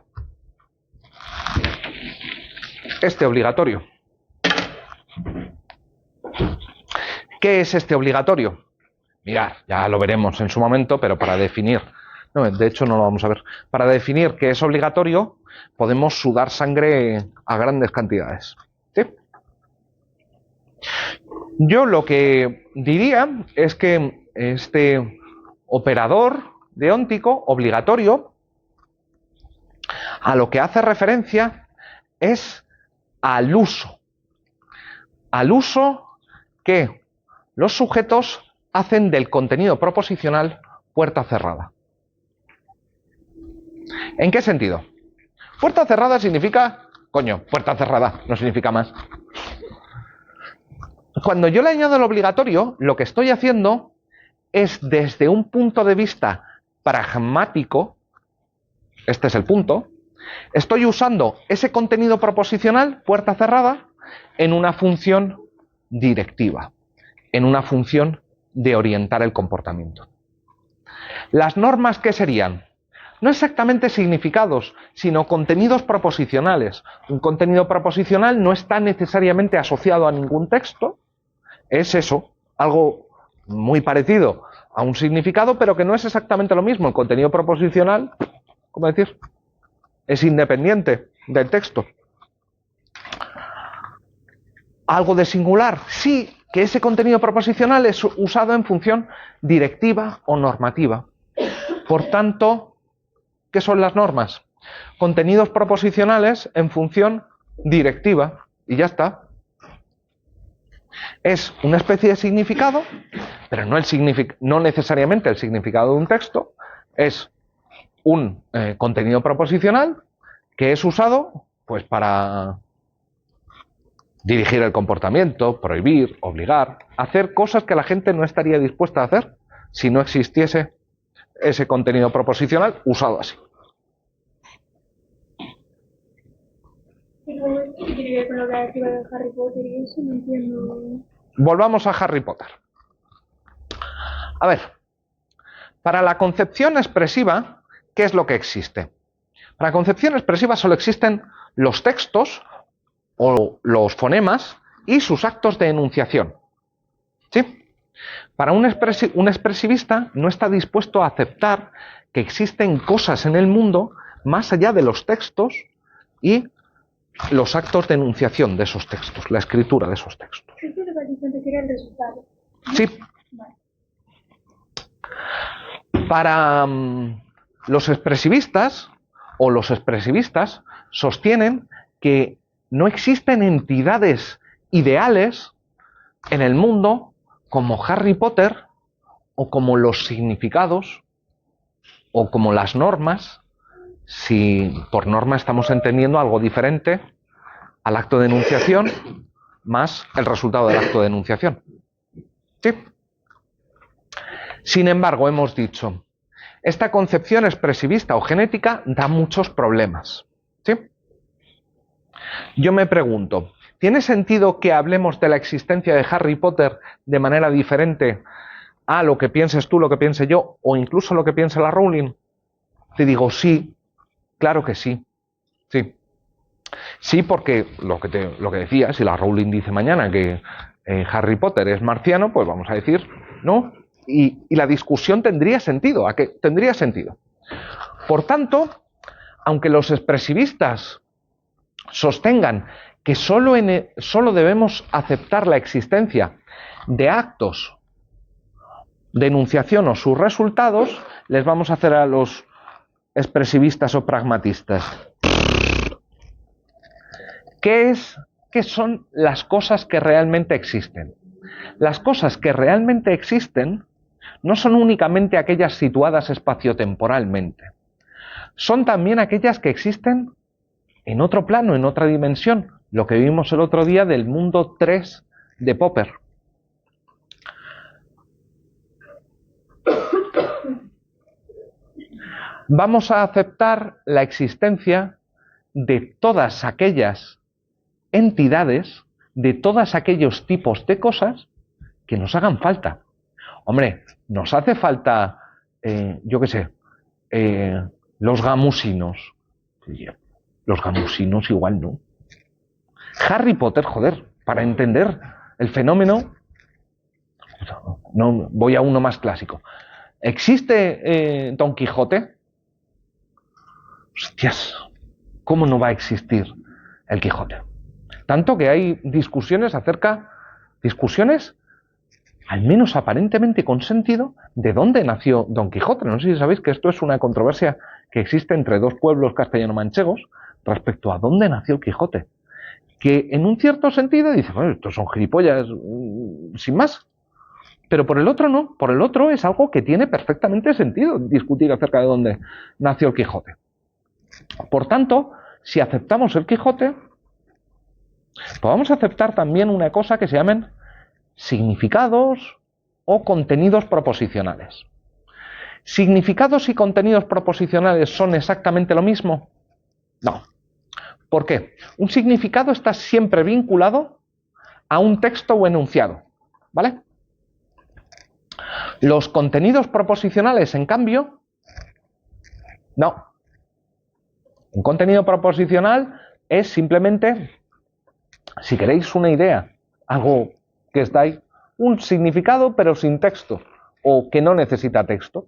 Este obligatorio. ¿Qué es este obligatorio? Mirad, ya lo veremos en su momento, pero para definir, no, de hecho no lo vamos a ver, para definir qué es obligatorio, podemos sudar sangre a grandes cantidades. ¿Sí? Yo lo que diría es que este operador deóntico obligatorio a lo que hace referencia es al uso que los sujetos hacen del contenido proposicional puerta cerrada. ¿En qué sentido? Puerta cerrada significa, puerta cerrada, no significa más. Cuando yo le añado el obligatorio, lo que estoy haciendo es, desde un punto de vista pragmático, este es el punto, estoy usando ese contenido proposicional, puerta cerrada, en una función directiva, en una función de orientar el comportamiento. Las normas, ¿qué serían? No exactamente significados, sino contenidos proposicionales. Un contenido proposicional no está necesariamente asociado a ningún texto, es eso, algo muy parecido a un significado, pero que no es exactamente lo mismo. El contenido proposicional, ¿cómo decir?, es independiente del texto. ¿Algo de singular? Sí, que ese contenido proposicional es usado en función directiva o normativa. Por tanto, ¿qué son las normas? Contenidos proposicionales en función directiva. Y ya está. Es una especie de significado, pero no necesariamente el significado de un texto. Es un contenido proposicional que es usado pues para dirigir el comportamiento, prohibir, obligar, hacer cosas que la gente no estaría dispuesta a hacer si no existiese ese contenido proposicional usado así. Pero esto tiene que ver con lo que decía de Harry Potter y eso, no entiendo. Volvamos a Harry Potter. A ver, para la concepción expresiva, ¿qué es lo que existe? Para la concepción expresiva solo existen los textos o los fonemas y sus actos de enunciación. ¿Sí? Para un expresivista no está dispuesto a aceptar que existen cosas en el mundo más allá de los textos y los actos de enunciación de esos textos, la escritura de esos textos. Esto es lo que has dicho antes, que era el resultado. Sí. Vale. Para los expresivistas sostienen que no existen entidades ideales en el mundo como Harry Potter o como los significados o como las normas, si por norma estamos entendiendo algo diferente al acto de enunciación más el resultado del acto de enunciación. ¿Sí? Sin embargo, hemos dicho, esta concepción expresivista o genética da muchos problemas. ¿Sí? Yo me pregunto, ¿tiene sentido que hablemos de la existencia de Harry Potter de manera diferente a lo que pienses tú, lo que piense yo, o incluso lo que piense la Rowling? Te digo, sí, claro que sí. Sí. Sí, porque lo que decía, si la Rowling dice mañana que Harry Potter es marciano, pues vamos a decir, ¿no? Y la discusión tendría sentido. ¿A qué? Tendría sentido. Por tanto, aunque los expresivistas sostengan que solo debemos aceptar la existencia de actos de enunciación o sus resultados, les vamos a hacer a los expresivistas o pragmatistas. ¿Qué son las cosas que realmente existen? Las cosas que realmente existen no son únicamente aquellas situadas espaciotemporalmente. Son también aquellas que existen en otro plano, en otra dimensión. Lo que vimos el otro día del mundo 3 de Popper. Vamos a aceptar la existencia de todas aquellas entidades, de todos aquellos tipos de cosas que nos hagan falta. Hombre, nos hace falta, yo qué sé, los gamusinos. Los gamusinos igual no. Harry Potter, joder, para entender el fenómeno, no, voy a uno más clásico. ¿Existe Don Quijote? Hostias, ¿cómo no va a existir el Quijote? Tanto que hay discusiones al menos aparentemente con sentido, de dónde nació Don Quijote. No sé si sabéis que esto es una controversia que existe entre dos pueblos castellano-manchegos respecto a dónde nació el Quijote. Que en un cierto sentido dice, bueno, estos son gilipollas sin más. Pero por el otro no, por el otro es algo que tiene perfectamente sentido discutir acerca de dónde nació el Quijote. Por tanto, si aceptamos el Quijote, pues vamos a aceptar también una cosa que se llaman significados o contenidos proposicionales. ¿Significados y contenidos proposicionales son exactamente lo mismo? No. ¿Por qué? Un significado está siempre vinculado a un texto o enunciado, ¿vale? Los contenidos proposicionales, en cambio, no. Un contenido proposicional es simplemente, si queréis una idea, algo que está ahí, un significado pero sin texto, o que no necesita texto.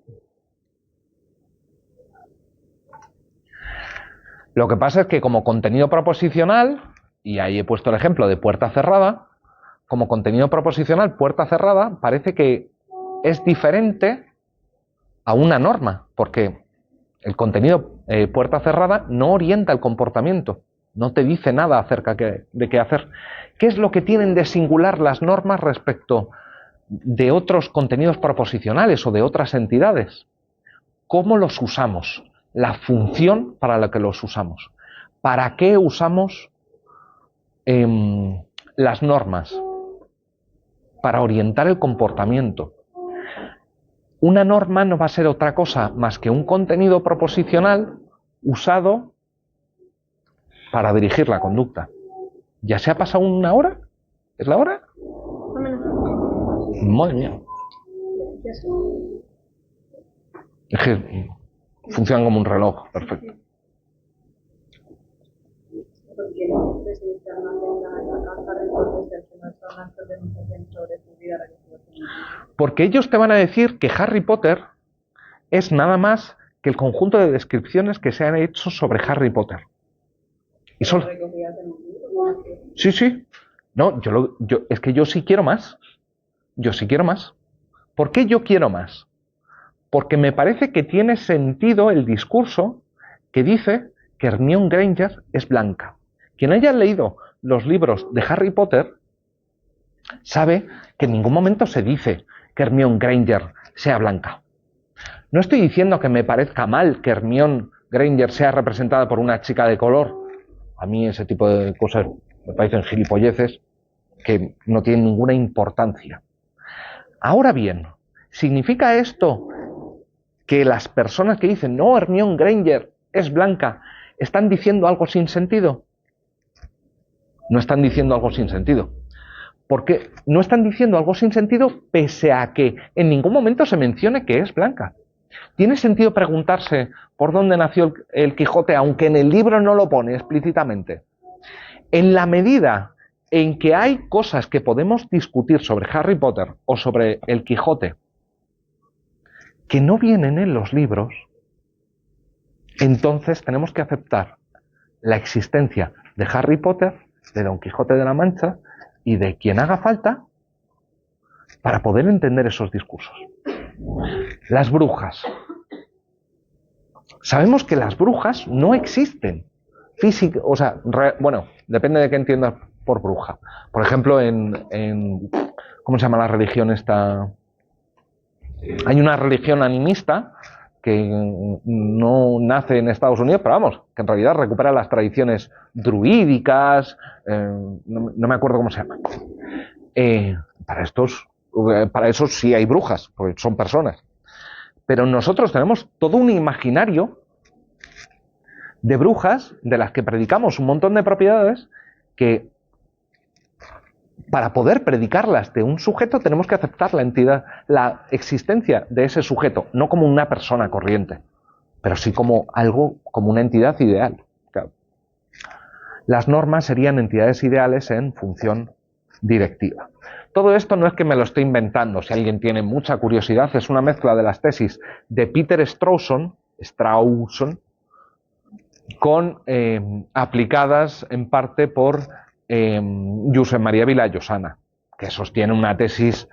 Lo que pasa es que como contenido proposicional, y ahí he puesto el ejemplo de puerta cerrada, como contenido proposicional, puerta cerrada, parece que es diferente a una norma, porque El contenido puerta cerrada no orienta el comportamiento, no te dice nada acerca de qué hacer. ¿Qué es lo que tienen de singular las normas respecto de otros contenidos proposicionales o de otras entidades? ¿Cómo los usamos? La función para la que los usamos. ¿Para qué usamos las normas? Para orientar el comportamiento. Una norma no va a ser otra cosa más que un contenido proposicional usado para dirigir la conducta. ¿Ya se ha pasado una hora? ¿Es la hora? Madre mía. Es que funcionan como un reloj, perfecto. Porque no sé si internamente en la carta reportes que no son actos de denunciación sobre su vida religiosa. Porque ellos te van a decir que Harry Potter es nada más que el conjunto de descripciones que se han hecho sobre Harry Potter. Y solo... Sí, sí. No, es que yo sí quiero más. Yo sí quiero más. ¿Por qué yo quiero más? Porque me parece que tiene sentido el discurso que dice que Hermione Granger es blanca. Quien haya leído los libros de Harry Potter sabe que en ningún momento se dice que Hermione Granger sea blanca. No estoy diciendo que me parezca mal que Hermione Granger sea representada por una chica de color. A mí ese tipo de cosas me parecen gilipolleces que no tienen ninguna importancia. Ahora bien, ¿significa esto que las personas que dicen no, Hermione Granger es blanca, están diciendo algo sin sentido? No están diciendo algo sin sentido. Porque no están diciendo algo sin sentido pese a que en ningún momento se mencione que es blanca. ¿Tiene sentido preguntarse por dónde nació el Quijote, aunque en el libro no lo pone explícitamente? En la medida en que hay cosas que podemos discutir sobre Harry Potter o sobre el Quijote que no vienen en los libros, entonces tenemos que aceptar la existencia de Harry Potter, de Don Quijote de la Mancha y de quien haga falta para poder entender esos discursos. Las brujas. Sabemos que las brujas no existen. Bueno, depende de qué entiendas por bruja. Por ejemplo, ¿cómo se llama la religión esta? Hay una religión animista que no nace en Estados Unidos, pero vamos, que en realidad recupera las tradiciones druídicas, no me acuerdo cómo se llama. Para eso sí hay brujas, porque son personas. Pero nosotros tenemos todo un imaginario de brujas de las que predicamos un montón de propiedades que para poder predicarlas de un sujeto tenemos que aceptar la existencia de ese sujeto, no como una persona corriente, pero sí como una entidad ideal. Claro. Las normas serían entidades ideales en función directiva. Todo esto no es que me lo esté inventando, si alguien tiene mucha curiosidad, es una mezcla de las tesis de Peter Strawson con aplicadas en parte por Josep María Vilallosana, que sostiene una tesis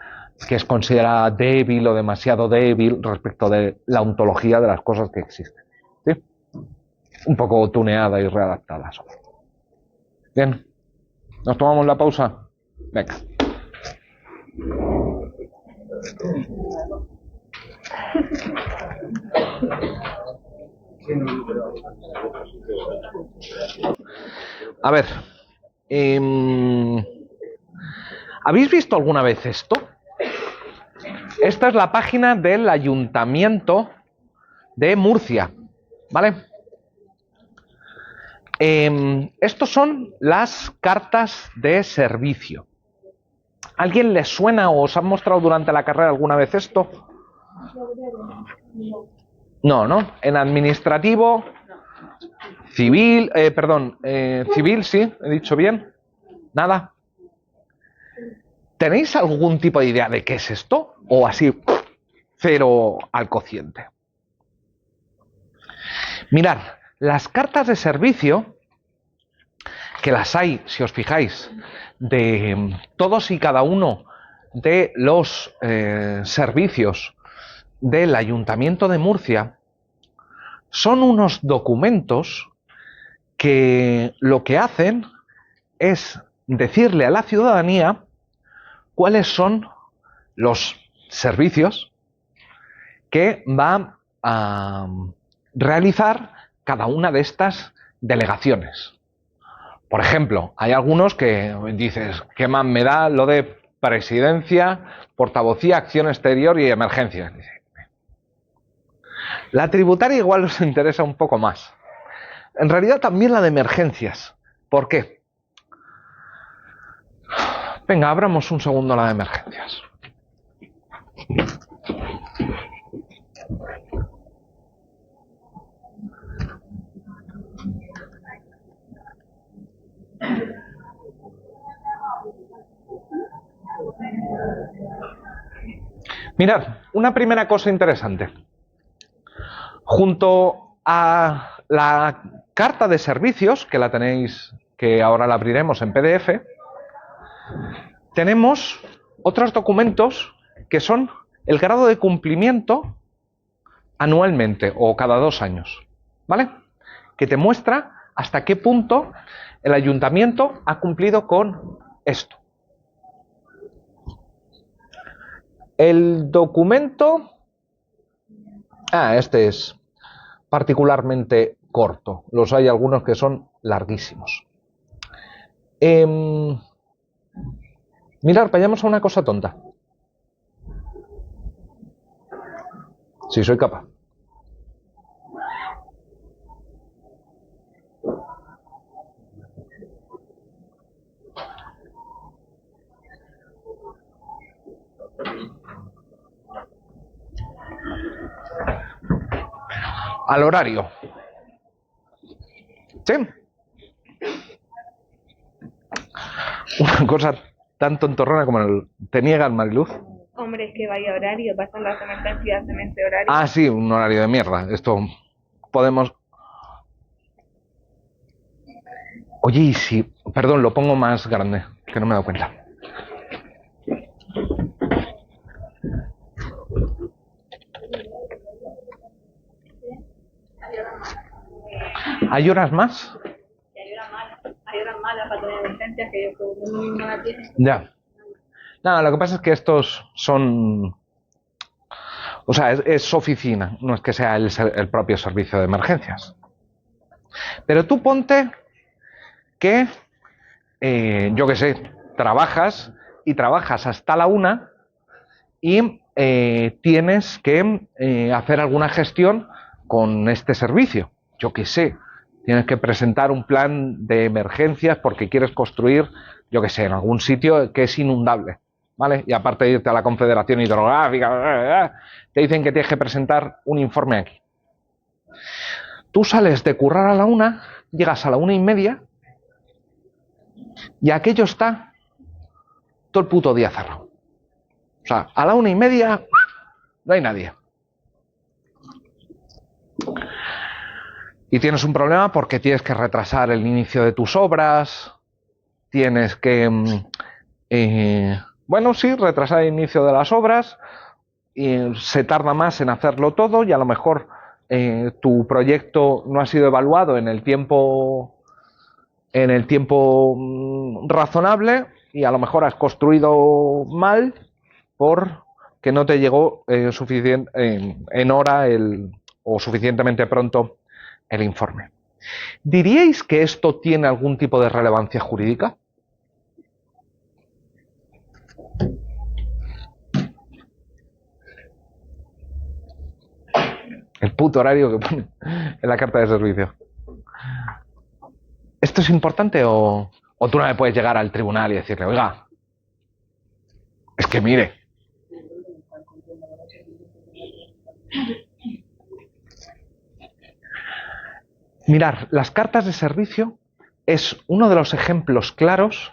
que es considerada débil o demasiado débil respecto de la ontología de las cosas que existen. ¿Sí? Un poco tuneada y readaptada. Bien, ¿nos tomamos la pausa? Venga. A ver, ¿habéis visto alguna vez esto? Esta es la página del Ayuntamiento de Murcia, ¿vale? Estos son las cartas de servicio. ¿Alguien les suena o os han mostrado durante la carrera alguna vez esto? No. En administrativo, civil, civil, sí, he dicho bien. Nada. ¿Tenéis algún tipo de idea de qué es esto? O así, cero al cociente. Mirad, las cartas de servicio, que las hay, si os fijáis, de todos y cada uno de los servicios del Ayuntamiento de Murcia, son unos documentos que lo que hacen es decirle a la ciudadanía cuáles son los servicios que va a realizar cada una de estas delegaciones. Por ejemplo, hay algunos que dices, ¿qué más me da lo de presidencia, portavocía, acción exterior y emergencias? La tributaria igual os interesa un poco más. En realidad también la de emergencias. ¿Por qué? Venga, abramos un segundo la de emergencias. Mirad, una primera cosa interesante. Junto a la carta de servicios, que la tenéis, que ahora la abriremos en PDF, tenemos otros documentos que son el grado de cumplimiento anualmente o cada 2 años, ¿vale? Que te muestra hasta qué punto el ayuntamiento ha cumplido con esto. El documento... este es particularmente corto. Los hay algunos que son larguísimos. Mirad, vayamos a una cosa tonta. Si soy capaz. Al horario. ¿Sí? Una cosa tan tontorrona como te niegan, Mariluz. Hombre, es que vaya horario, pasan las emergencias en ese horario. Ah, sí, un horario de mierda. Esto podemos... Oye, y si... Perdón, lo pongo más grande, que no me he dado cuenta. ¿Hay horas más? Hay horas malas para tener emergencias que uno mismo la tiene. Ya. Nada, lo que pasa es que estos son... O sea, es oficina, no es que sea el propio servicio de emergencias. Pero tú ponte que, yo qué sé, trabajas hasta la 1 y tienes que hacer alguna gestión con este servicio. Yo qué sé, tienes que presentar un plan de emergencias porque quieres construir, yo qué sé, en algún sitio que es inundable, ¿vale? Y aparte de irte a la Confederación Hidrográfica, te dicen que tienes que presentar un informe aquí. Tú sales de currar a la 1, llegas a la 1:30 y aquello está todo el puto día cerrado. O sea, a la 1:30 no hay nadie. Y tienes un problema porque tienes que retrasar el inicio de tus obras, tienes que, retrasar el inicio de las obras, y se tarda más en hacerlo todo y a lo mejor tu proyecto no ha sido evaluado en el tiempo razonable y a lo mejor has construido mal porque no te llegó en hora o suficientemente pronto el informe. ¿Diríais que esto tiene algún tipo de relevancia jurídica? El puto horario que pone en la carta de servicio. ¿Esto es importante o tú no me puedes llegar al tribunal y decirle, oiga, es que mire? Mirar, las cartas de servicio es uno de los ejemplos claros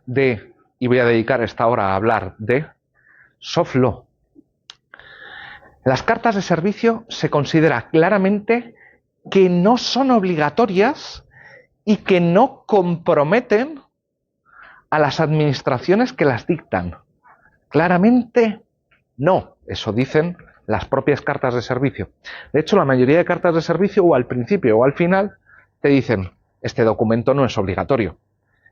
de, y voy a dedicar esta hora a hablar de, soft law. Las cartas de servicio se considera claramente que no son obligatorias y que no comprometen a las administraciones que las dictan. Claramente no, eso dicen las propias cartas de servicio. De hecho, la mayoría de cartas de servicio, o al principio o al final, te dicen, este documento no es obligatorio.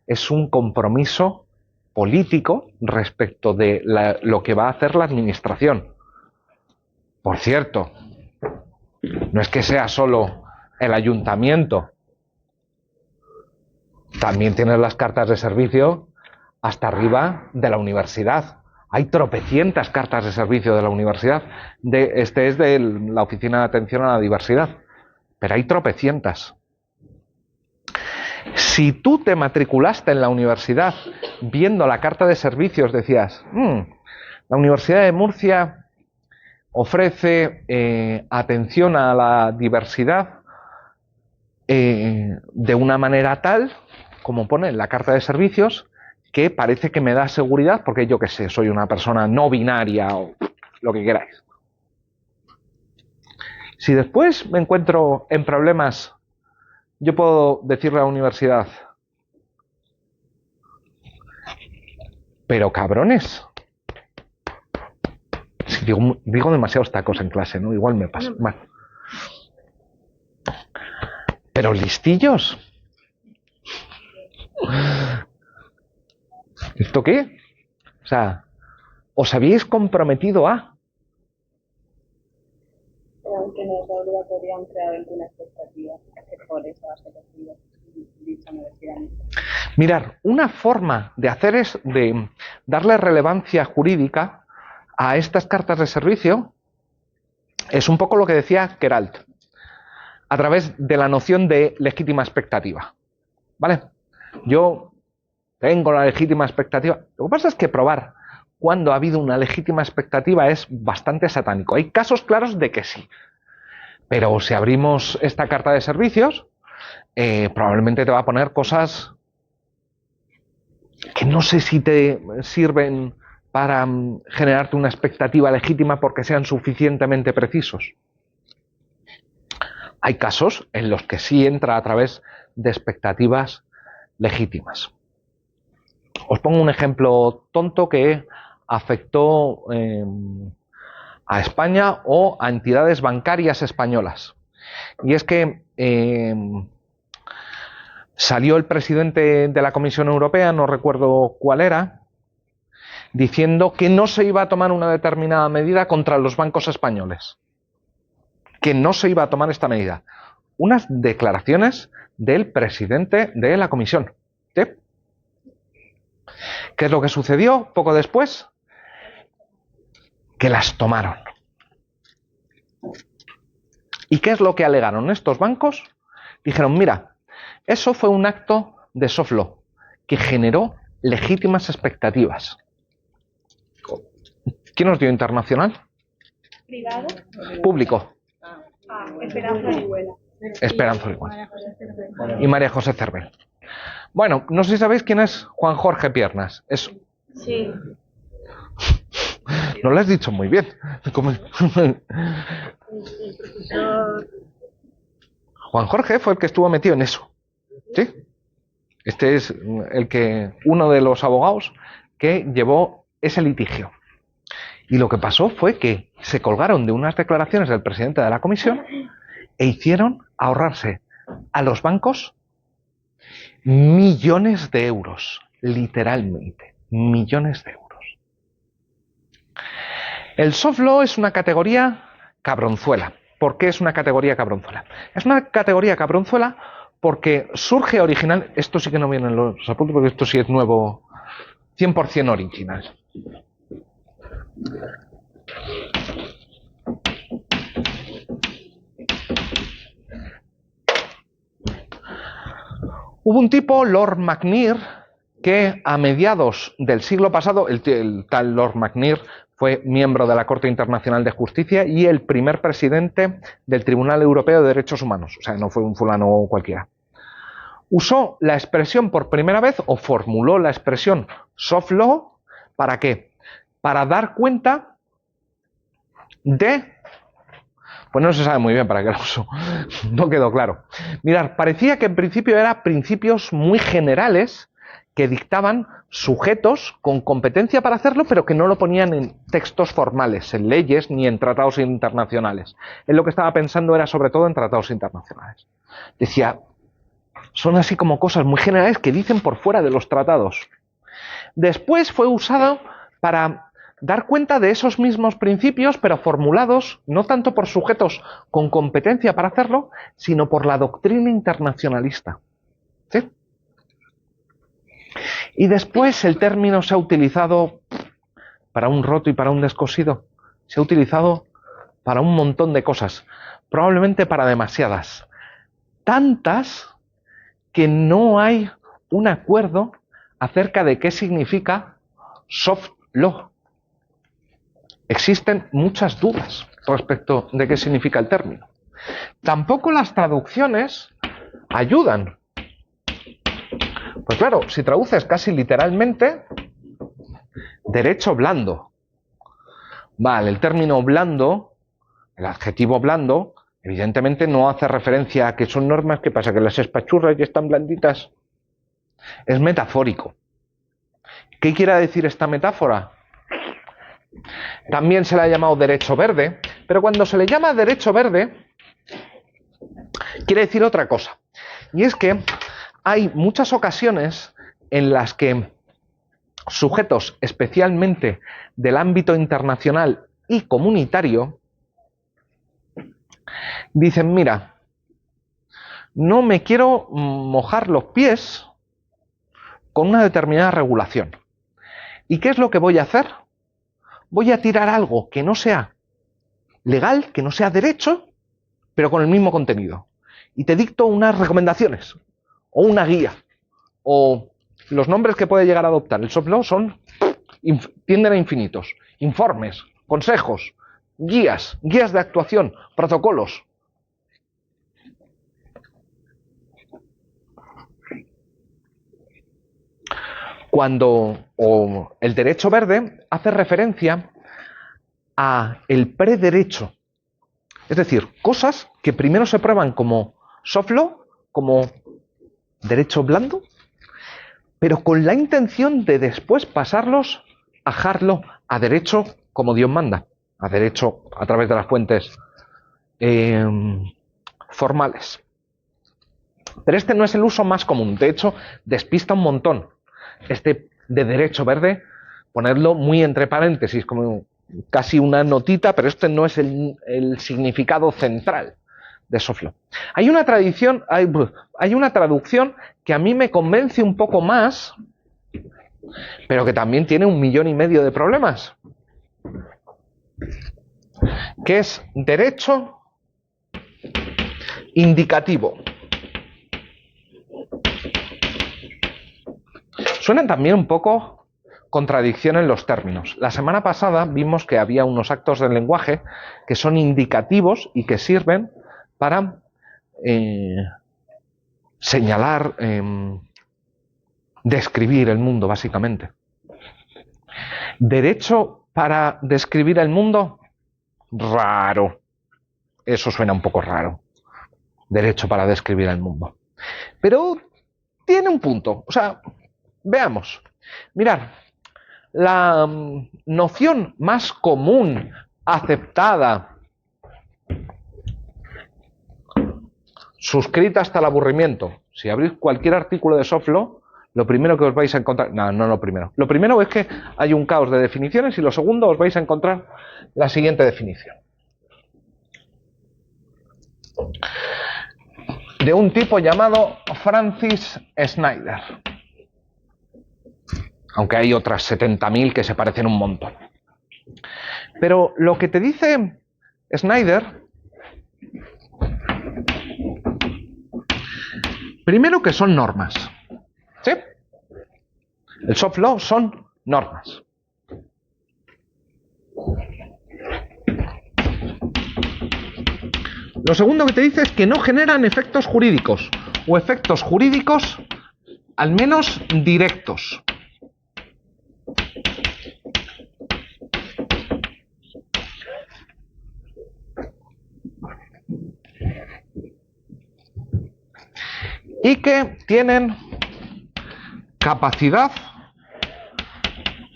Es un compromiso político respecto de lo que va a hacer la administración. Por cierto, no es que sea solo el ayuntamiento. También tienes las cartas de servicio hasta arriba de la universidad. Hay tropecientas cartas de servicio de la universidad. Este es de la Oficina de Atención a la Diversidad. Pero hay tropecientas. Si tú te matriculaste en la universidad viendo la carta de servicios, decías, la Universidad de Murcia ofrece atención a la diversidad de una manera tal, como pone en la carta de servicios, que parece que me da seguridad porque yo qué sé, soy una persona no binaria o lo que queráis. Si después me encuentro en problemas, yo puedo decirle a la universidad, pero cabrones, si digo demasiados tacos en clase, ¿no? Igual me pasa. Bueno. Pero listillos. ¿Esto qué? O sea, ¿os habéis comprometido a? Pero aunque no es obligatorio, han creado alguna expectativa que por eso has elegido dicha universidad. Mirar, una forma de hacer es de darle relevancia jurídica a estas cartas de servicio es un poco lo que decía Queralt, a través de la noción de legítima expectativa. ¿Vale? Yo tengo la legítima expectativa. Lo que pasa es que probar cuando ha habido una legítima expectativa es bastante satánico. Hay casos claros de que sí. Pero si abrimos esta carta de servicios, probablemente te va a poner cosas que no sé si te sirven para generarte una expectativa legítima porque sean suficientemente precisos. Hay casos en los que sí entra a través de expectativas legítimas. Os pongo un ejemplo tonto que afectó a España o a entidades bancarias españolas. Y es que salió el presidente de la Comisión Europea, no recuerdo cuál era, diciendo que no se iba a tomar una determinada medida contra los bancos españoles. Que no se iba a tomar esta medida. Unas declaraciones del presidente de la Comisión. ¿Sí? ¿Qué es lo que sucedió poco después? Que las tomaron. ¿Y qué es lo que alegaron estos bancos? Dijeron, mira, eso fue un acto de soft law que generó legítimas expectativas. ¿Quién nos dio internacional? ¿Privado? Público. Esperanza Orihuela. Esperanza Orihuela. Y María José Cervel. Bueno, no sé si sabéis quién es Juan Jorge Piernas. Eso. Sí. No lo has dicho muy bien. Juan Jorge fue el que estuvo metido en eso. ¿Sí? Este es uno de los abogados que llevó ese litigio. Y lo que pasó fue que se colgaron de unas declaraciones del presidente de la comisión e hicieron ahorrarse a los bancos millones de euros, literalmente, millones de euros. El soft law es una categoría cabronzuela. ¿Por qué es una categoría cabronzuela? Es una categoría cabronzuela porque surge original, esto sí que no viene en los apuntes porque esto sí es nuevo, 100% original. Hubo un tipo, Lord McNair, que a mediados del siglo pasado, el tal Lord McNair fue miembro de la Corte Internacional de Justicia y el primer presidente del Tribunal Europeo de Derechos Humanos, o sea, no fue un fulano cualquiera. Usó la expresión por primera vez, o formuló la expresión soft law, ¿para qué? Para dar cuenta de... Pues no se sabe muy bien para qué lo usó, no quedó claro. Mirad, parecía que en principio eran principios muy generales que dictaban sujetos con competencia para hacerlo, pero que no lo ponían en textos formales, en leyes ni en tratados internacionales. Él lo que estaba pensando era sobre todo en tratados internacionales. Decía, son así como cosas muy generales que dicen por fuera de los tratados. Después fue usado para dar cuenta de esos mismos principios, pero formulados no tanto por sujetos con competencia para hacerlo, sino por la doctrina internacionalista. ¿Sí? Y después el término se ha utilizado para un roto y para un descosido. Se ha utilizado para un montón de cosas, probablemente para demasiadas. Tantas que no hay un acuerdo acerca de qué significa soft law. Existen muchas dudas respecto de qué significa el término. Tampoco las traducciones ayudan. Pues claro, si traduces casi literalmente, derecho blando. Vale, el término blando, el adjetivo blando, evidentemente no hace referencia a que son normas que pasa que las espachurras ya están blanditas. Es metafórico. ¿Qué quiere decir esta metáfora? También se le ha llamado derecho verde, pero cuando se le llama derecho verde, quiere decir otra cosa. Y es que hay muchas ocasiones en las que sujetos especialmente del ámbito internacional y comunitario dicen, mira, no me quiero mojar los pies con una determinada regulación. ¿Y qué es lo que voy a hacer? Voy a tirar algo que no sea legal, que no sea derecho, pero con el mismo contenido. Y te dicto unas recomendaciones, o una guía, o los nombres que puede llegar a adoptar. El soft law tienden a infinitos. Informes, consejos, guías de actuación, protocolos. O el derecho verde hace referencia a el prederecho. Es decir, cosas que primero se prueban como soft law, como derecho blando, pero con la intención de después pasarlos a hard law, a derecho como Dios manda, a derecho a través de las fuentes formales. Pero este no es el uso más común, de hecho despista un montón. Este de derecho verde, ponerlo muy entre paréntesis, como casi una notita, pero este no es el significado central de soft law. Hay una traducción que a mí me convence un poco más, pero que también tiene 1,5 millones de problemas, que es derecho indicativo. Suenan también un poco contradicción en los términos. La semana pasada vimos que había unos actos del lenguaje que son indicativos y que sirven para señalar, describir el mundo, básicamente. Derecho para describir el mundo, raro. Eso suena un poco raro. Derecho para describir el mundo. Pero tiene un punto. O sea, veamos. Mirad, la noción más común, aceptada, suscrita hasta el aburrimiento. Si abrís cualquier artículo de soft law, lo primero que os vais a encontrar... No lo primero. Lo primero es que hay un caos de definiciones y lo segundo os vais a encontrar la siguiente definición. De un tipo llamado Francis Snyder. Aunque hay otras 70.000 que se parecen un montón. Pero lo que te dice Snyder, primero que son normas. ¿Sí? El soft law son normas. Lo segundo que te dice es que no generan efectos jurídicos, o efectos jurídicos al menos directos. Y que tienen capacidad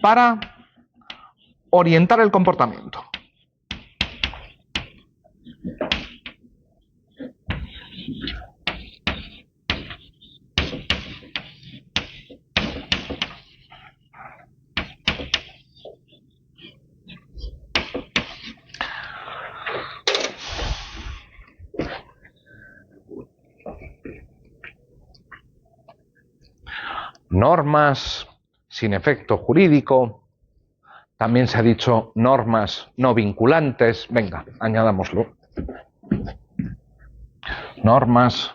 para orientar el comportamiento. Normas sin efecto jurídico, también se ha dicho normas no vinculantes. Venga, añadámoslo. Normas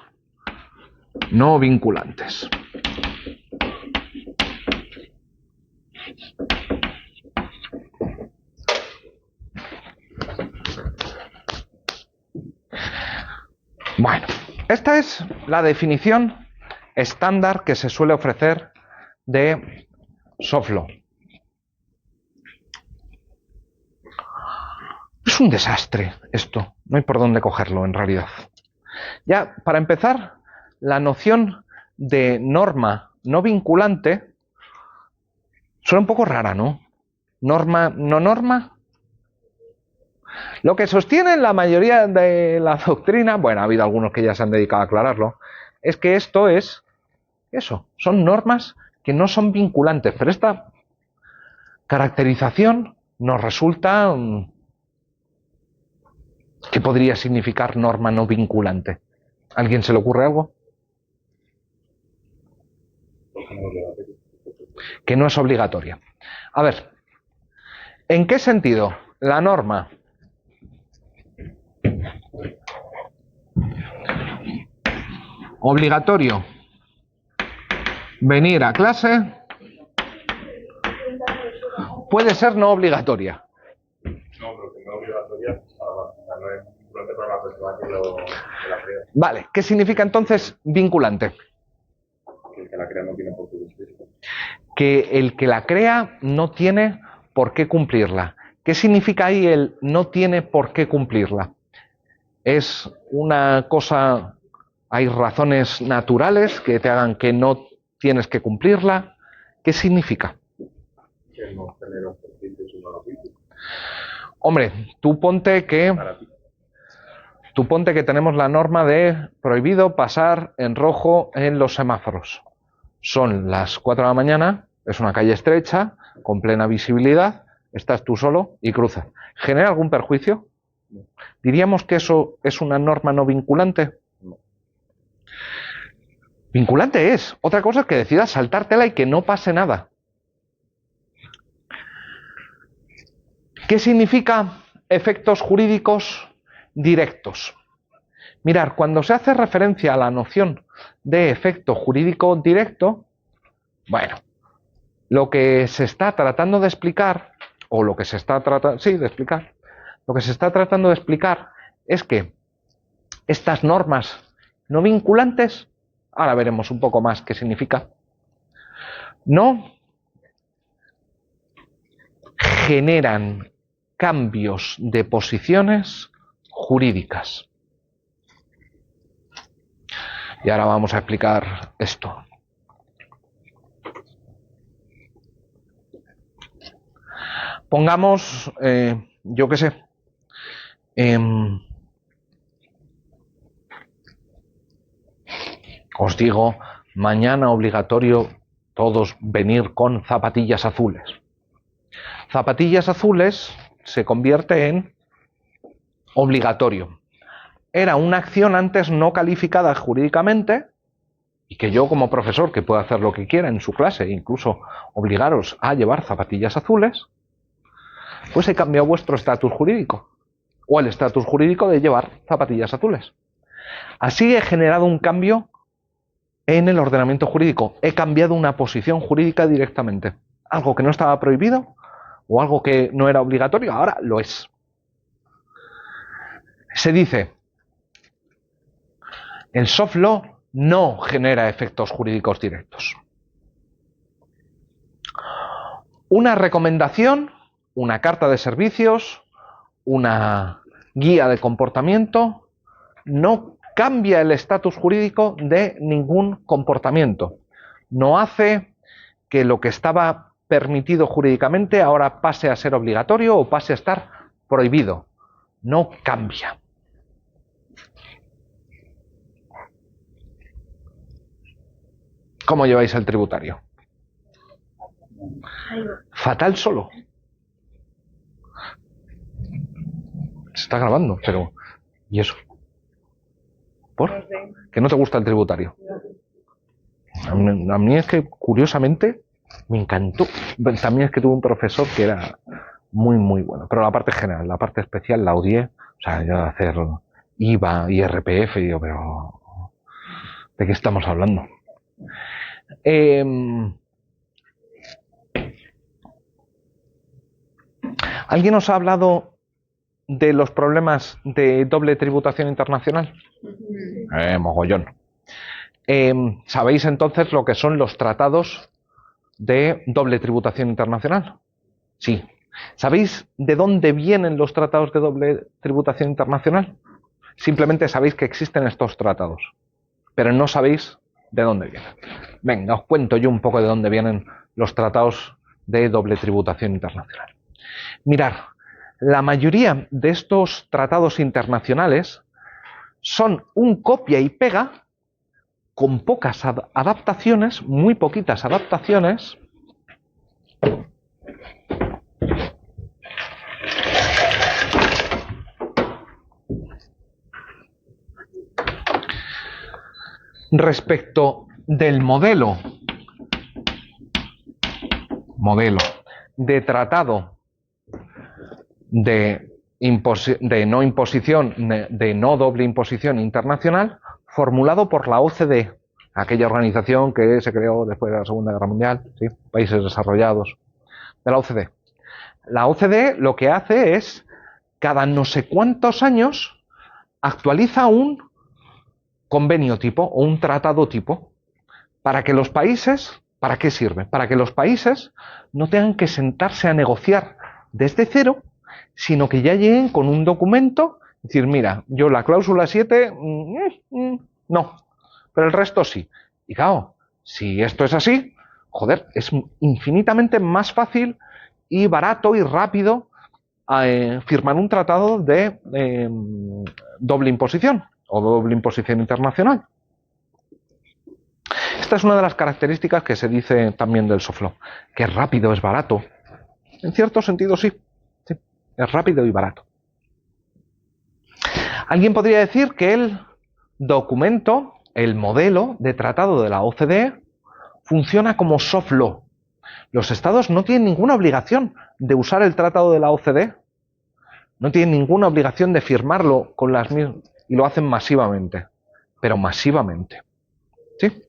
no vinculantes. Bueno, esta es la definición estándar que se suele ofrecer de soft law. Es un desastre esto, no hay por dónde cogerlo en realidad. Ya, para empezar, la noción de norma no vinculante suena un poco rara, ¿no? Norma, no norma. Lo que sostiene la mayoría de la doctrina, bueno, ha habido algunos que ya se han dedicado a aclararlo, es que esto es eso, son normas que no son vinculantes, pero esta caracterización nos resulta... ¿Qué podría significar norma no vinculante? ¿A alguien se le ocurre algo? Que no es obligatoria. A ver, ¿en qué sentido la norma obligatorio venir a clase puede ser no obligatoria? No, pero que no obligatoria, o sea, no es vinculante para la persona que la crea. Vale, ¿qué significa entonces vinculante? Que el que la crea no tiene por qué cumplirla. Que el que la crea no tiene por qué cumplirla. ¿Qué significa ahí el no tiene por qué cumplirla? ¿Es una cosa, hay razones naturales que te hagan que no tienes que cumplirla? ¿Qué significa? Que no genera perjuicios y no lo cumple. Hombre, tú ponte que tenemos la norma de prohibido pasar en rojo en los semáforos. Son las 4 de la mañana, es una calle estrecha, con plena visibilidad, estás tú solo y cruzas. ¿Genera algún perjuicio? ¿Diríamos que eso es una norma no vinculante? No. Vinculante es. Otra cosa es que decidas saltártela y que no pase nada. ¿Qué significa efectos jurídicos directos? Mirad, cuando se hace referencia a la noción de efecto jurídico directo, bueno, lo que se está tratando de explicar, o lo que se está tratando, sí, de explicar, lo que se está tratando de explicar es que estas normas no vinculantes, ahora veremos un poco más qué significa, no generan cambios de posiciones jurídicas. Y ahora vamos a explicar esto. Pongamos, yo qué sé, os digo, mañana obligatorio todos venir con zapatillas azules. Zapatillas azules se convierte en obligatorio. Era una acción antes no calificada jurídicamente y que yo como profesor, que puedo hacer lo que quiera en su clase, incluso obligaros a llevar zapatillas azules, pues he cambiado vuestro estatus jurídico o el estatus jurídico de llevar zapatillas azules. Así he generado un cambio en el ordenamiento jurídico. He cambiado una posición jurídica directamente. Algo que no estaba prohibido o algo que no era obligatorio, ahora lo es. Se dice, el soft law no genera efectos jurídicos directos. Una recomendación, una carta de servicios, una guía de comportamiento, no cambia el estatus jurídico de ningún comportamiento. No hace que lo que estaba permitido jurídicamente ahora pase a ser obligatorio o pase a estar prohibido. No cambia. ¿Cómo lleváis el tributario? Fatal solo. Se está grabando, pero... ¿Y eso? ¿Por? ¿Que no te gusta el tributario? A mí es que, curiosamente, me encantó. También es que tuve un profesor que era muy, muy bueno. Pero la parte general, la parte especial la odié. O sea, yo hacer IVA, IRPF, y digo, pero... ¿de qué estamos hablando? ¿Alguien os ha hablado de los problemas de doble tributación internacional? Mogollón. ¿Sabéis entonces lo que son los tratados de doble tributación internacional? Sí. ¿Sabéis de dónde vienen los tratados de doble tributación internacional? Simplemente sabéis que existen estos tratados, pero no sabéis de dónde vienen. Venga, os cuento yo un poco de dónde vienen los tratados de doble tributación internacional. Mirad, la mayoría de estos tratados internacionales son un copia y pega con pocas adaptaciones, muy poquitas adaptaciones, respecto del modelo de tratado de no imposición, de no doble imposición internacional, formulado por la OCDE, aquella organización que se creó después de la Segunda Guerra Mundial, ¿sí? Países desarrollados de la OCDE. La OCDE lo que hace es, cada no sé cuántos años, actualiza un convenio tipo o un tratado tipo para que los países, ¿para qué sirve? Para que los países no tengan que sentarse a negociar desde cero, sino que ya lleguen con un documento, decir, mira, yo la cláusula 7, no, pero el resto sí. Y claro, si esto es así, joder, es infinitamente más fácil y barato y rápido firmar un tratado de doble imposición o doble imposición internacional. Esta es una de las características que se dice también del soft law, que es rápido, es barato. En cierto sentido sí, es rápido y barato. Alguien podría decir que el documento, el modelo de tratado de la OCDE, funciona como soft law. Los estados no tienen ninguna obligación de usar el tratado de la OCDE, no tienen ninguna obligación de firmarlo con las mismas, y lo hacen masivamente, pero masivamente. ¿Sí?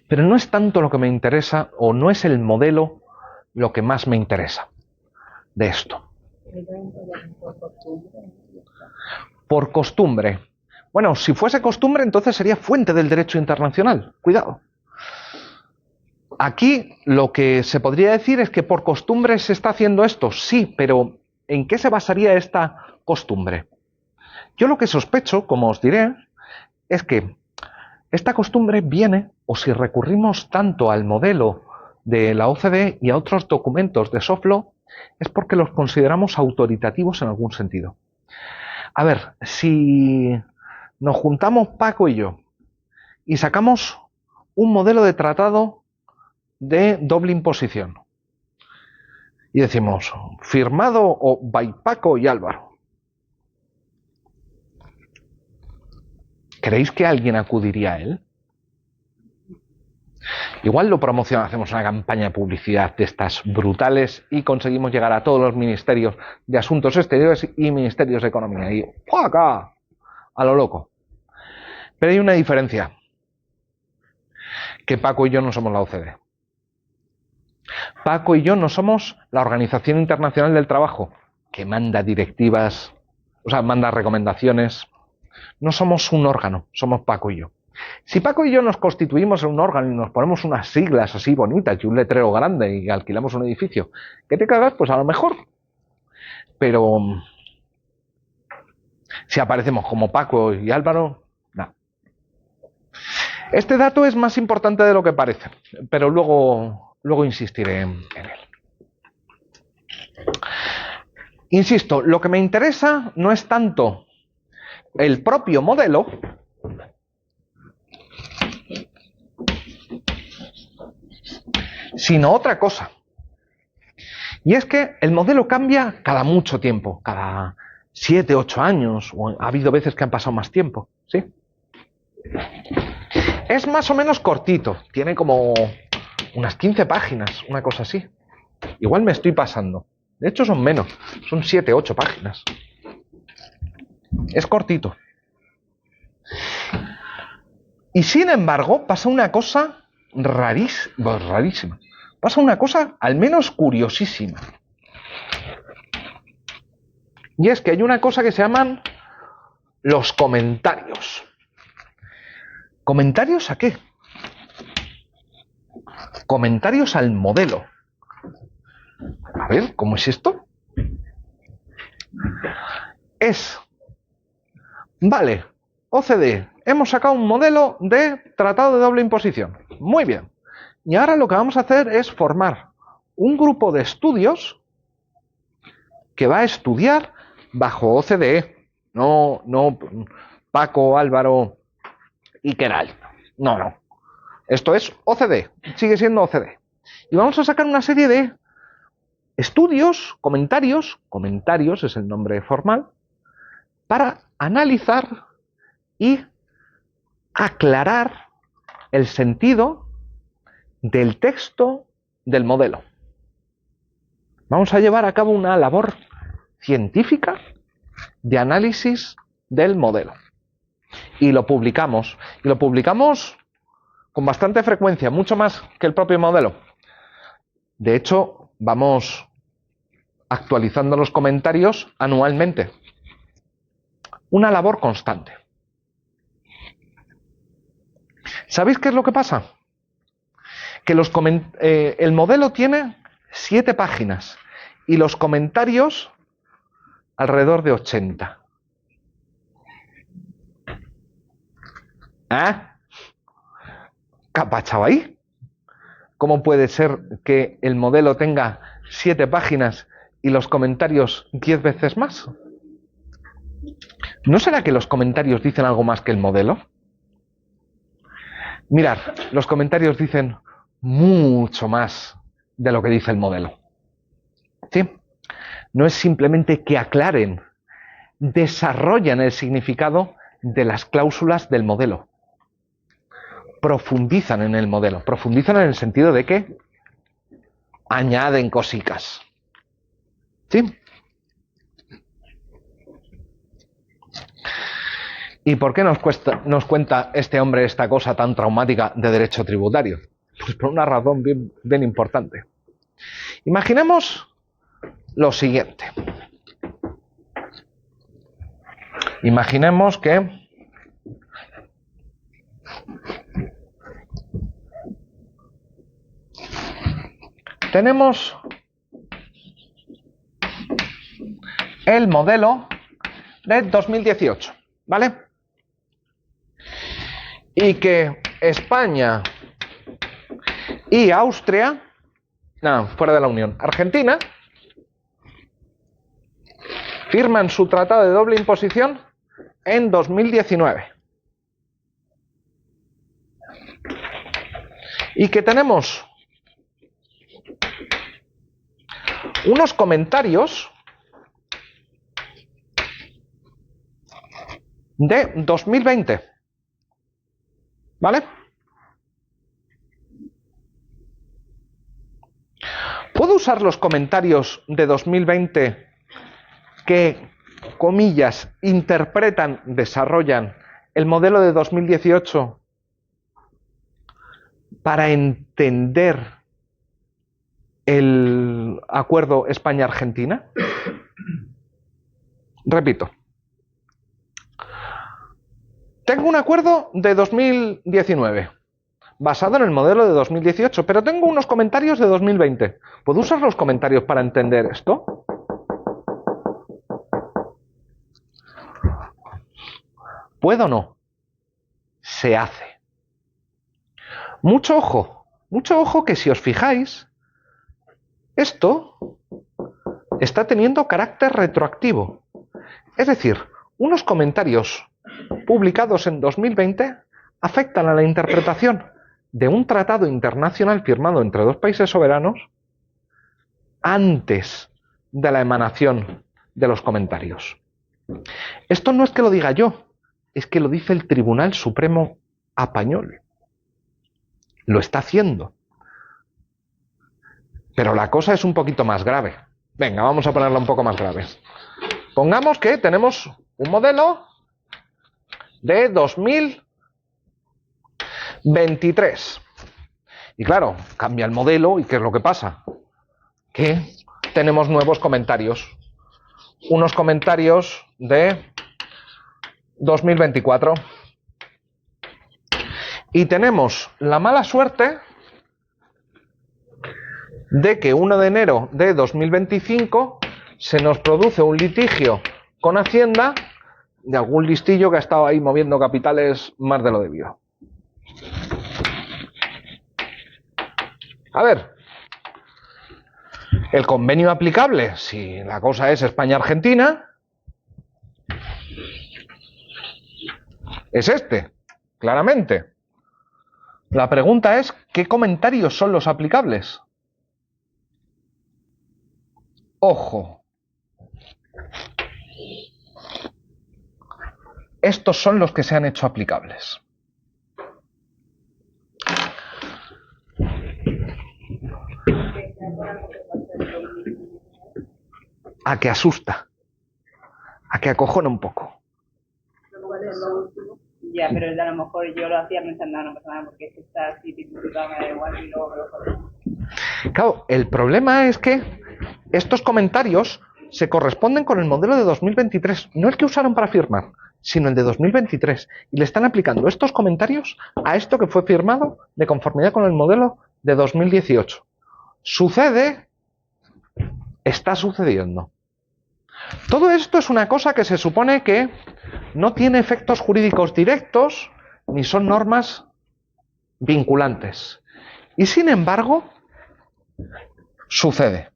Pero no es tanto lo que me interesa, o no es el modelo lo que más me interesa de esto. Por costumbre. Bueno, si fuese costumbre, entonces sería fuente del derecho internacional. Cuidado. Aquí lo que se podría decir es que por costumbre se está haciendo esto. Sí, pero ¿en qué se basaría esta costumbre? Yo lo que sospecho, como os diré, es que esta costumbre viene, o si recurrimos tanto al modelo de la OCDE y a otros documentos de soft law, es porque los consideramos autoritativos en algún sentido. A ver, si nos juntamos Paco y yo y sacamos un modelo de tratado de doble imposición y decimos, firmado o by Paco y Álvaro, ¿creéis que alguien acudiría a él? Igual lo promocionamos, hacemos una campaña de publicidad de estas brutales y conseguimos llegar a todos los ministerios de Asuntos Exteriores y ministerios de Economía. Y ¡acá! A lo loco. Pero hay una diferencia. Que Paco y yo no somos la OCDE. Paco y yo no somos la Organización Internacional del Trabajo, que manda directivas, o sea, manda recomendaciones. No somos un órgano, somos Paco y yo. Si Paco y yo nos constituimos en un órgano y nos ponemos unas siglas así bonitas y un letrero grande y alquilamos un edificio, ¿qué te cagas? Pues a lo mejor. Pero si aparecemos como Paco y Álvaro, no. Este dato es más importante de lo que parece, pero luego insistiré en él. Insisto, lo que me interesa no es tanto el propio modelo, sino otra cosa. Y es que el modelo cambia cada mucho tiempo, cada 7, 8 años, o ha habido veces que han pasado más tiempo, ¿sí? Es más o menos cortito, tiene como unas 15 páginas, una cosa así. Igual me estoy pasando. De hecho son menos, son 7, 8 páginas. Es cortito. Y sin embargo pasa una cosa rarísima. Pasa una cosa al menos curiosísima. Y es que hay una cosa que se llaman los comentarios. ¿Comentarios a qué? Comentarios al modelo. A ver, ¿cómo es esto? Vale, OCDE, hemos sacado un modelo de tratado de doble imposición. Muy bien. Y ahora lo que vamos a hacer es formar un grupo de estudios que va a estudiar bajo OCDE. No Paco, Álvaro y Queral. No. Esto es OCDE, sigue siendo OCDE. Y vamos a sacar una serie de estudios, comentarios es el nombre formal, para analizar y aclarar el sentido del texto del modelo. Vamos a llevar a cabo una labor científica de análisis del modelo. Y lo publicamos. Y lo publicamos con bastante frecuencia, mucho más que el propio modelo. De hecho, vamos actualizando los comentarios anualmente. Una labor constante. ¿Sabéis qué es lo que pasa? Que el modelo tiene 7 páginas y los comentarios alrededor de 80. ¿Qué ha pasado ahí? ¿Cómo puede ser que el modelo tenga 7 páginas y los comentarios 10 veces más? ¿No será que los comentarios dicen algo más que el modelo? Mirad, los comentarios dicen mucho más de lo que dice el modelo. ¿Sí? No es simplemente que aclaren, desarrollan el significado de las cláusulas del modelo. Profundizan en el modelo, profundizan en el sentido de que añaden cositas. ¿Sí? ¿Y por qué nos cuenta este hombre esta cosa tan traumática de derecho tributario? Pues por una razón bien importante. Imaginemos lo siguiente. Imaginemos que tenemos el modelo de 2018, ¿vale? Y que España y Austria, fuera de la Unión, Argentina, firman su tratado de doble imposición en 2019. Y que tenemos unos comentarios de 2020. ¿Vale? ¿Puedo usar los comentarios de 2020 que, comillas, interpretan, desarrollan el modelo de 2018 para entender el acuerdo España-Argentina? Repito. Tengo un acuerdo de 2019, basado en el modelo de 2018, pero tengo unos comentarios de 2020. ¿Puedo usar los comentarios para entender esto? ¿Puedo o no? Se hace. mucho ojo que si os fijáis, esto está teniendo carácter retroactivo. Es decir, unos comentarios publicados en 2020 afectan a la interpretación de un tratado internacional firmado entre dos países soberanos antes de la emanación de los comentarios. Esto no es que lo diga yo, es que lo dice el Tribunal Supremo español. Lo está haciendo. Pero la cosa es un poquito más grave. Venga, vamos a ponerla un poco más grave. Pongamos que tenemos un modelo de 2023. Y claro, cambia el modelo y ¿qué es lo que pasa? Que tenemos nuevos comentarios. Unos comentarios de 2024. Y tenemos la mala suerte de que 1 de enero de 2025 se nos produce un litigio con Hacienda de algún listillo que ha estado ahí moviendo capitales más de lo debido. A ver, el convenio aplicable, si la cosa es España-Argentina, es este, claramente. La pregunta es, ¿qué comentarios son los aplicables? Ojo. Estos son los que se han hecho aplicables. A que asusta. A que acojona un poco. Ya, pero a lo mejor yo lo hacía pensando, no pasa nada, porque si está así tipificado me da igual y luego me lo jodo. Claro, el problema es que estos comentarios se corresponden con el modelo de 2023, no el que usaron para firmar, sino el de 2023, y le están aplicando estos comentarios a esto que fue firmado de conformidad con el modelo de 2018. Sucede, está sucediendo. Todo esto es una cosa que se supone que no tiene efectos jurídicos directos ni son normas vinculantes. Y sin embargo, sucede.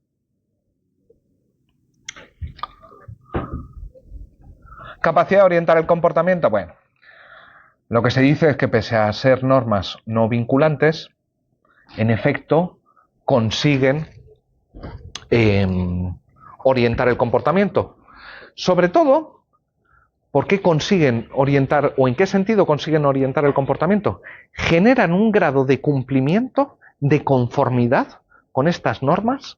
Capacidad de orientar el comportamiento. Bueno, lo que se dice es que pese a ser normas no vinculantes, en efecto consiguen orientar el comportamiento. Sobre todo, ¿por qué consiguen orientar o en qué sentido consiguen orientar el comportamiento? Generan un grado de cumplimiento, de conformidad con estas normas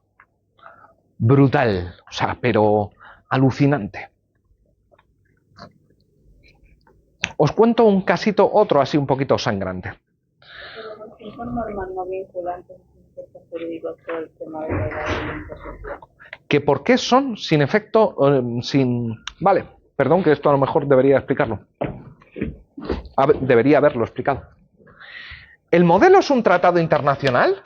brutal, o sea, pero alucinante. Os cuento un casito, otro así un poquito sangrante. Si son normas no vinculantes, efectos jurídicos, todo el tema de la imposición. ¿Que por qué son sin efecto, Vale, perdón, que esto a lo mejor debería explicarlo. Debería haberlo explicado. ¿El modelo es un tratado internacional?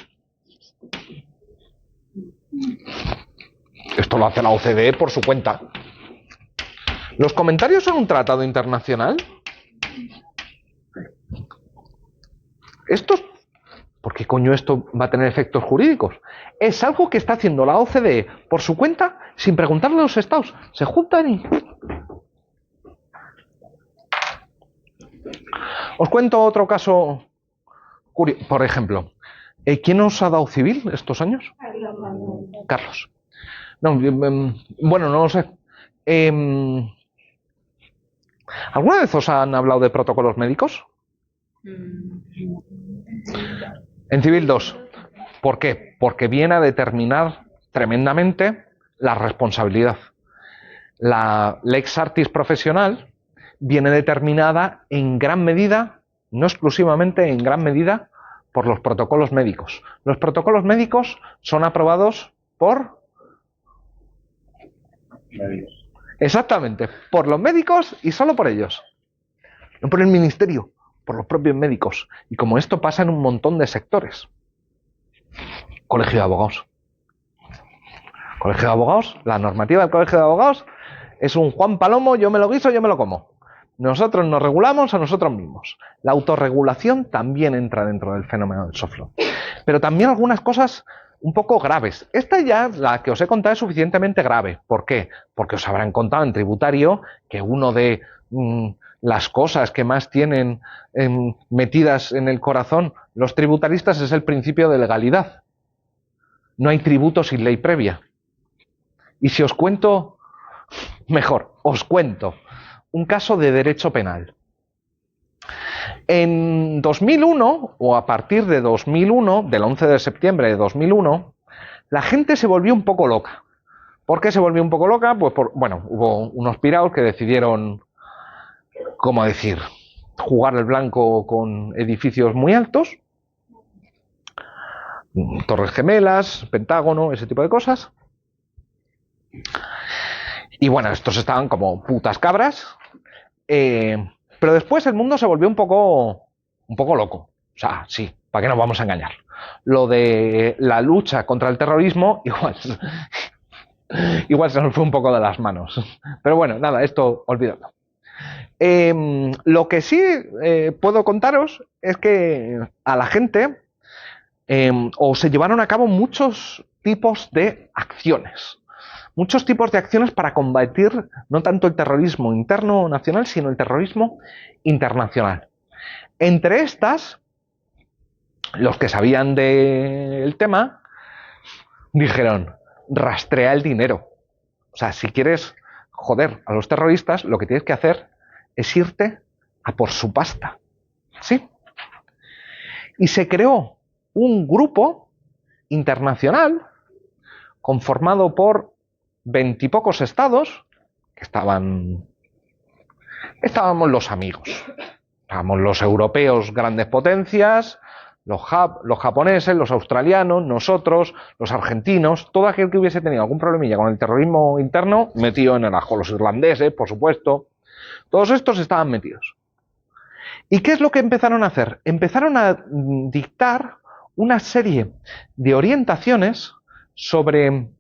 Esto lo hace la OCDE por su cuenta. ¿Los comentarios son un tratado internacional? ¿Por qué coño esto va a tener efectos jurídicos? Es algo que está haciendo la OCDE por su cuenta sin preguntarle a los estados. Se juntan y... Os cuento otro caso curioso. Por ejemplo, ¿quién os ha dado civil estos años? Carlos. No, bueno, no lo sé. ¿Alguna vez os han hablado de protocolos médicos? En civil 2. ¿Por qué? Porque viene a determinar tremendamente la responsabilidad. La lex artis profesional viene determinada en gran medida, no exclusivamente, en gran medida, por los protocolos médicos. Los protocolos médicos son aprobados por... Médicos. Exactamente, por los médicos y solo por ellos. No por el ministerio, por los propios médicos. Y como esto pasa en un montón de sectores. Colegio de abogados. Colegio de abogados, la normativa del Colegio de Abogados es un Juan Palomo, yo me lo guiso, yo me lo como. Nosotros nos regulamos a nosotros mismos. La autorregulación también entra dentro del fenómeno del soft law. Pero también algunas cosas un poco graves. Esta ya, la que os he contado, es suficientemente grave. ¿Por qué? Porque os habrán contado en tributario que uno de las cosas que más tienen metidas en el corazón los tributaristas es el principio de legalidad. No hay tributo sin ley previa. Y si os cuento, mejor, os cuento un caso de derecho penal. En 2001, o a partir de 2001, del 11 de septiembre de 2001, la gente se volvió un poco loca. ¿Por qué se volvió un poco loca? Pues hubo unos piraos que decidieron, ¿cómo decir?, jugar el blanco con edificios muy altos, Torres Gemelas, Pentágono, ese tipo de cosas. Y bueno, estos estaban como putas cabras. Pero después el mundo se volvió un poco loco. O sea, sí, ¿para qué nos vamos a engañar? Lo de la lucha contra el terrorismo, igual se nos fue un poco de las manos. Pero bueno, nada, esto olvidadlo. Lo que sí puedo contaros es que a la gente o se llevaron a cabo muchos tipos de acciones. Muchos tipos de acciones para combatir no tanto el terrorismo interno nacional, sino el terrorismo internacional. Entre estas, los que sabían del tema dijeron: rastrea el dinero. O sea, si quieres joder a los terroristas, lo que tienes que hacer es irte a por su pasta. ¿Sí? Y se creó un grupo internacional conformado por 20 y pocos estados, que estábamos los amigos. Estábamos los europeos, grandes potencias, los japoneses, los australianos, nosotros, los argentinos, todo aquel que hubiese tenido algún problemilla con el terrorismo interno, metido en el ajo. Los irlandeses, por supuesto. Todos estos estaban metidos. ¿Y qué es lo que empezaron a hacer? Empezaron a dictar una serie de orientaciones sobre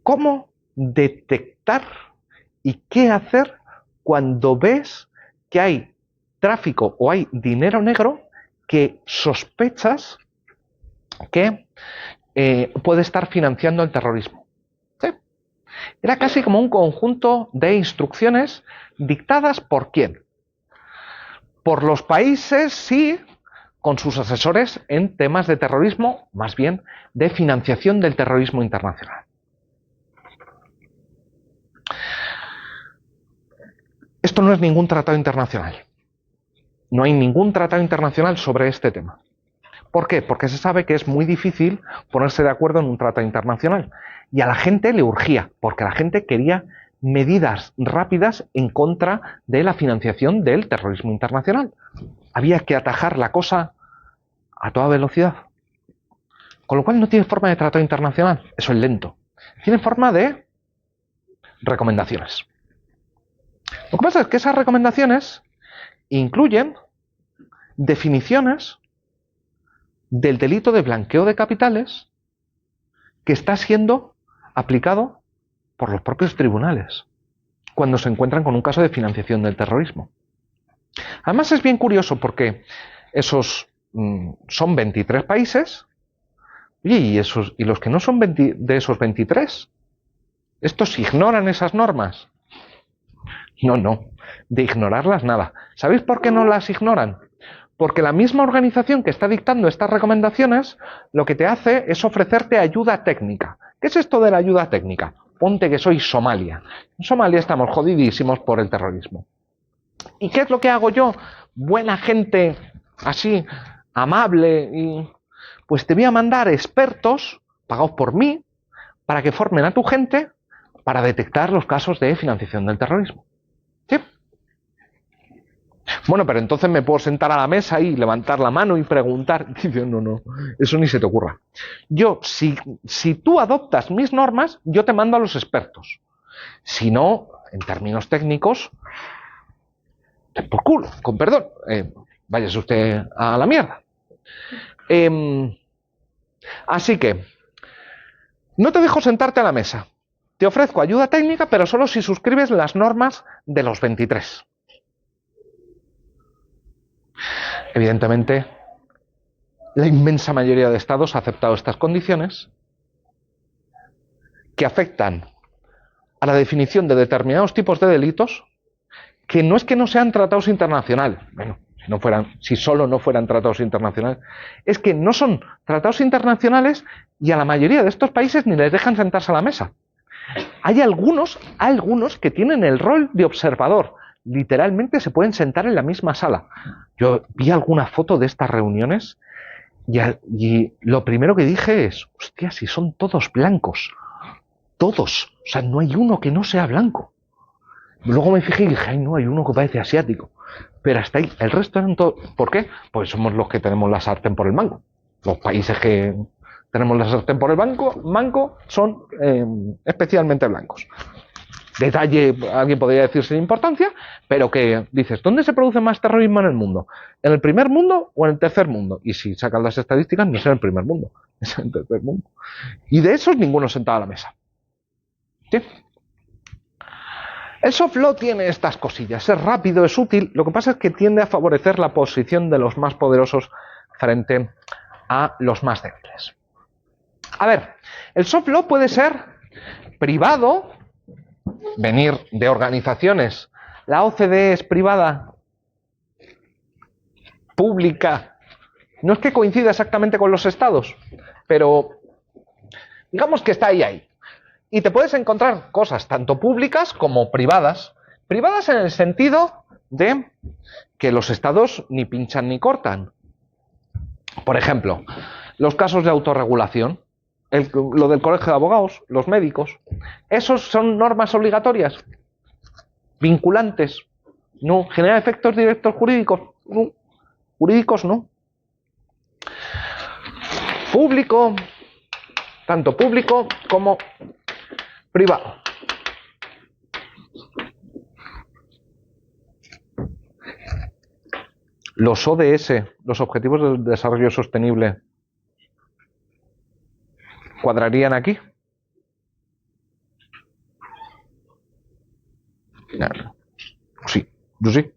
cómo detectar y qué hacer cuando ves que hay tráfico o hay dinero negro que sospechas que puede estar financiando el terrorismo. ¿Sí? Era casi como un conjunto de instrucciones dictadas ¿por quién? Por los países, sí, con sus asesores en temas de terrorismo, más bien de financiación del terrorismo internacional. Esto no es ningún tratado internacional. No hay ningún tratado internacional sobre este tema. ¿Por qué? Porque se sabe que es muy difícil ponerse de acuerdo en un tratado internacional. Y a la gente le urgía, porque la gente quería medidas rápidas en contra de la financiación del terrorismo internacional. Había que atajar la cosa a toda velocidad. Con lo cual no tiene forma de tratado internacional. Eso es lento. Tiene forma de recomendaciones. Lo que pasa es que esas recomendaciones incluyen definiciones del delito de blanqueo de capitales que está siendo aplicado por los propios tribunales cuando se encuentran con un caso de financiación del terrorismo. Además es bien curioso porque esos son 23 países y los que no son de esos 23, estos ignoran esas normas. No, de ignorarlas nada. ¿Sabéis por qué no las ignoran? Porque la misma organización que está dictando estas recomendaciones lo que te hace es ofrecerte ayuda técnica. ¿Qué es esto de la ayuda técnica? Ponte que soy Somalia. En Somalia estamos jodidísimos por el terrorismo. ¿Y qué es lo que hago yo? Buena gente, así, amable, y pues te voy a mandar expertos, pagados por mí, para que formen a tu gente para detectar los casos de financiación del terrorismo. ¿Sí? Bueno, pero entonces me puedo sentar a la mesa y levantar la mano y preguntar. Dice, no, eso ni se te ocurra. Yo, si tú adoptas mis normas, yo te mando a los expertos. Si no, en términos técnicos, por culo, con perdón, váyase usted a la mierda. Así que, no te dejo sentarte a la mesa. te ofrezco ayuda técnica, pero solo si suscribes las normas de los 23. Evidentemente, la inmensa mayoría de estados ha aceptado estas condiciones que afectan a la definición de determinados tipos de delitos que no es que no sean tratados internacionales. Bueno, si solo no fueran tratados internacionales, es que no son tratados internacionales y a la mayoría de estos países ni les dejan sentarse a la mesa. Hay algunos que tienen el rol de observador. Literalmente se pueden sentar en la misma sala. Yo vi alguna foto de estas reuniones y lo primero que dije es, hostia, si son todos blancos. Todos. O sea, no hay uno que no sea blanco. Luego me fijé y dije, ay, no, hay uno que parece asiático. Pero hasta ahí, el resto eran todos. ¿Por qué? Pues somos los que tenemos la sartén por el mango. Los países que tenemos la sartén por el mango son especialmente blancos. Detalle, alguien podría decir sin importancia, pero que dices, ¿dónde se produce más terrorismo en el mundo? ¿En el primer mundo o en el tercer mundo? Y si sacan las estadísticas, no es en el primer mundo, es en el tercer mundo. Y de esos ninguno sentado a la mesa. ¿Sí? El soft law tiene estas cosillas, es rápido, es útil, lo que pasa es que tiende a favorecer la posición de los más poderosos frente a los más débiles. A ver, el soft law puede ser privado, venir de organizaciones. La OCDE es privada, pública. No es que coincida exactamente con los estados, pero digamos que está ahí. Y te puedes encontrar cosas tanto públicas como privadas. Privadas en el sentido de que los estados ni pinchan ni cortan. Por ejemplo, los casos de autorregulación, lo del colegio de abogados, los médicos, ¿esos son normas obligatorias? ¿Vinculantes? No. ¿Generan efectos directos jurídicos? No. Jurídicos no. Público, tanto público como privado. Los ODS, los Objetivos del Desarrollo Sostenible, ¿cuadrarían aquí? Sí, yo sí.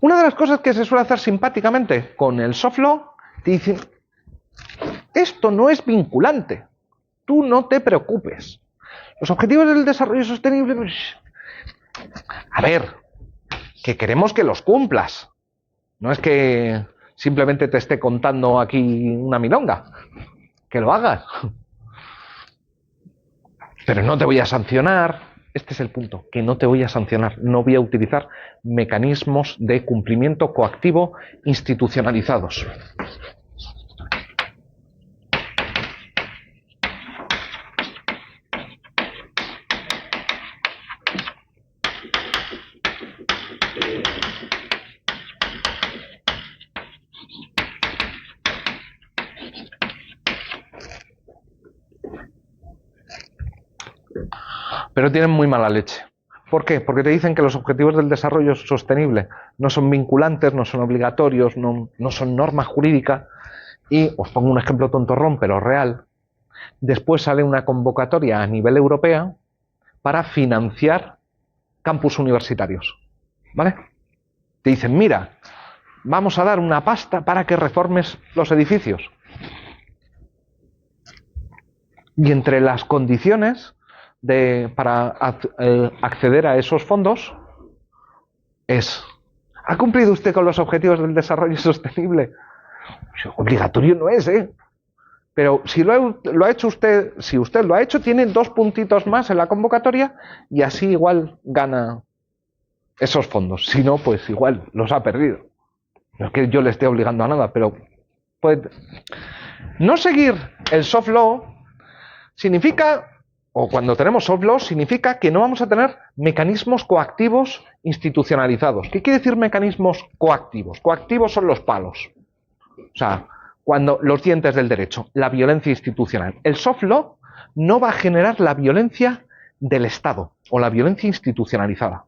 Una de las cosas que se suele hacer simpáticamente con el soft law, te dicen, esto no es vinculante, tú no te preocupes. Los Objetivos del Desarrollo Sostenible, pues, a ver, que queremos que los cumplas. No es que simplemente te esté contando aquí una milonga. Que lo hagas. Pero no te voy a sancionar. Este es el punto, que no te voy a sancionar. No voy a utilizar mecanismos de cumplimiento coactivo institucionalizados. Pero tienen muy mala leche. ¿Por qué? Porque te dicen que los objetivos del desarrollo sostenible no son vinculantes, no son obligatorios, no son norma jurídica. Y os pongo un ejemplo tontorrón, pero real. Después sale una convocatoria a nivel europeo para financiar campus universitarios. ¿Vale? Te dicen, mira, vamos a dar una pasta para que reformes los edificios. Y entre las condiciones para acceder a esos fondos es, ¿ha cumplido usted con los objetivos del desarrollo sostenible? Obligatorio no es, pero si lo ha hecho usted, si usted lo ha hecho, tiene 2 puntitos más en la convocatoria y así igual gana esos fondos. Si no, pues igual los ha perdido. No es que yo le esté obligando a nada, pero no seguir el soft law significa, o cuando tenemos soft law, significa que no vamos a tener mecanismos coactivos institucionalizados. ¿Qué quiere decir mecanismos coactivos? Coactivos son los palos. O sea, cuando los dientes del derecho, la violencia institucional. El soft law no va a generar la violencia del Estado o la violencia institucionalizada.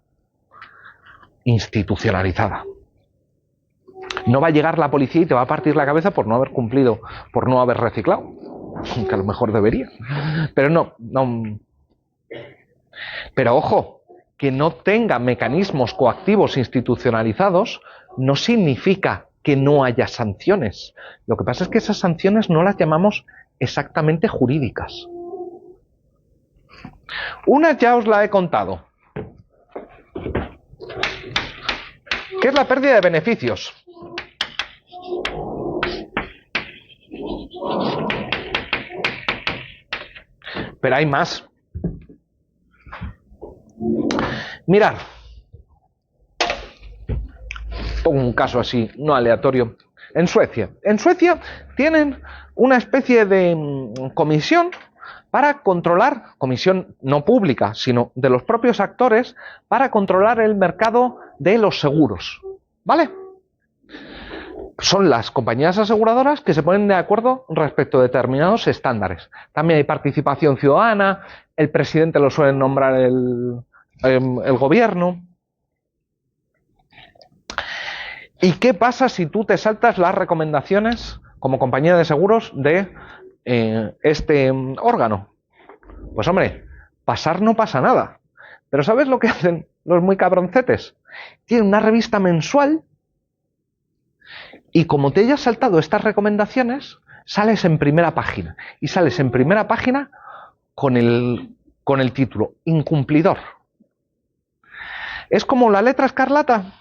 No va a llegar la policía y te va a partir la cabeza por no haber cumplido, por no haber reciclado. que a lo mejor debería. Pero no. Pero ojo, que no tenga mecanismos coactivos institucionalizados no significa que no haya sanciones. Lo que pasa es que esas sanciones no las llamamos exactamente jurídicas. Una ya os la he contado. ¿Qué es la pérdida de beneficios? Pero hay más. Mirad. Pongo un caso así, no aleatorio. En Suecia. En Suecia tienen una especie de comisión para controlar, comisión no pública, sino de los propios actores, para controlar el mercado de los seguros. ¿Vale? Son las compañías aseguradoras que se ponen de acuerdo respecto a determinados estándares. También hay participación ciudadana, el presidente lo suele nombrar el gobierno. ¿Y qué pasa si tú te saltas las recomendaciones como compañía de seguros de este órgano? Pues hombre, pasar no pasa nada. Pero ¿sabes lo que hacen los muy cabroncetes? Tienen una revista mensual y como te hayas saltado estas recomendaciones, sales en primera página. Y sales en primera página con el título Incumplidor. Es como la letra escarlata.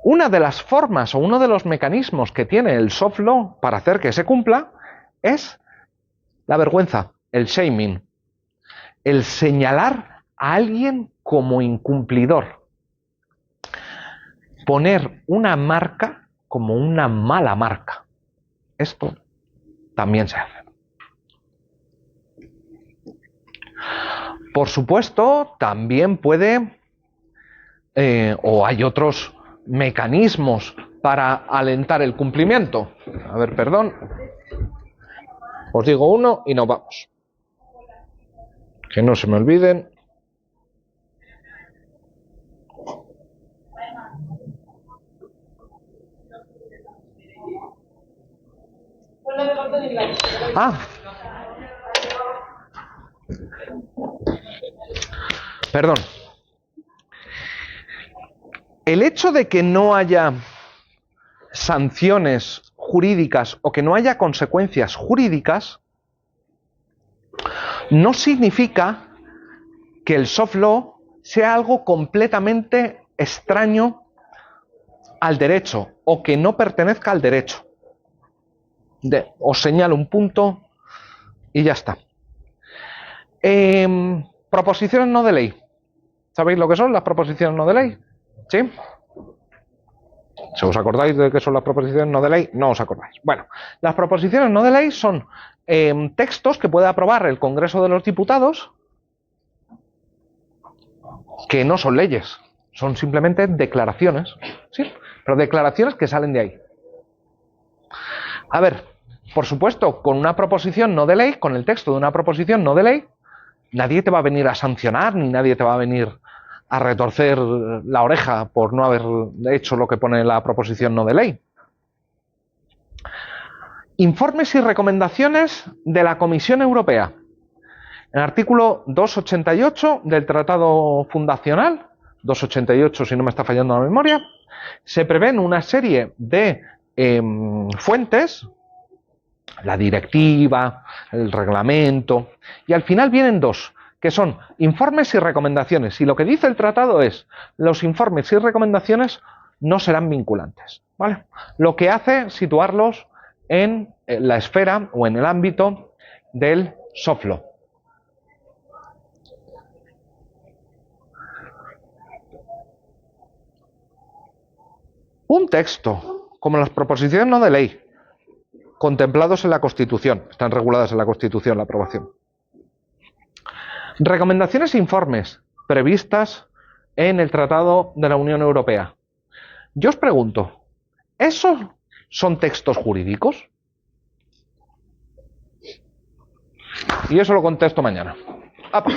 Una de las formas o uno de los mecanismos que tiene el soft law para hacer que se cumpla es la vergüenza, el shaming, el señalar a alguien como incumplidor, poner una marca como una mala marca. Esto también se hace. Por supuesto, también puede, o hay otros mecanismos para alentar el cumplimiento. A ver, perdón. Os digo uno y nos vamos. Que no se me olviden. Perdón. El hecho de que no haya sanciones jurídicas o que no haya consecuencias jurídicas no significa que el soft law sea algo completamente extraño al derecho o que no pertenezca al derecho. Os señalo un punto y ya está. Proposiciones no de ley. ¿Sabéis lo que son las proposiciones no de ley? ¿Sí? ¿Se os acordáis de qué son las proposiciones no de ley? No os acordáis. Bueno, las proposiciones no de ley son textos que puede aprobar el Congreso de los Diputados que no son leyes, son simplemente declaraciones, ¿sí? Pero declaraciones que salen de ahí. A ver, por supuesto, con una proposición no de ley, con el texto de una proposición no de ley, nadie te va a venir a sancionar, ni nadie te va a venir a retorcer la oreja por no haber hecho lo que pone la proposición no de ley. Informes y recomendaciones de la Comisión Europea. En el artículo 288 del Tratado Fundacional, 288 si no me está fallando la memoria, se prevén una serie de fuentes, la directiva, el reglamento, y al final vienen dos, que son informes y recomendaciones. Y lo que dice el tratado es, los informes y recomendaciones no serán vinculantes, ¿vale? Lo que hace situarlos en la esfera o en el ámbito del soft law. Un texto, como las proposiciones no de ley, contemplados en la Constitución, están reguladas en la Constitución la aprobación. Recomendaciones e informes previstas en el Tratado de la Unión Europea. Yo os pregunto, ¿esos son textos jurídicos? Y eso lo contesto mañana. ¡Apa!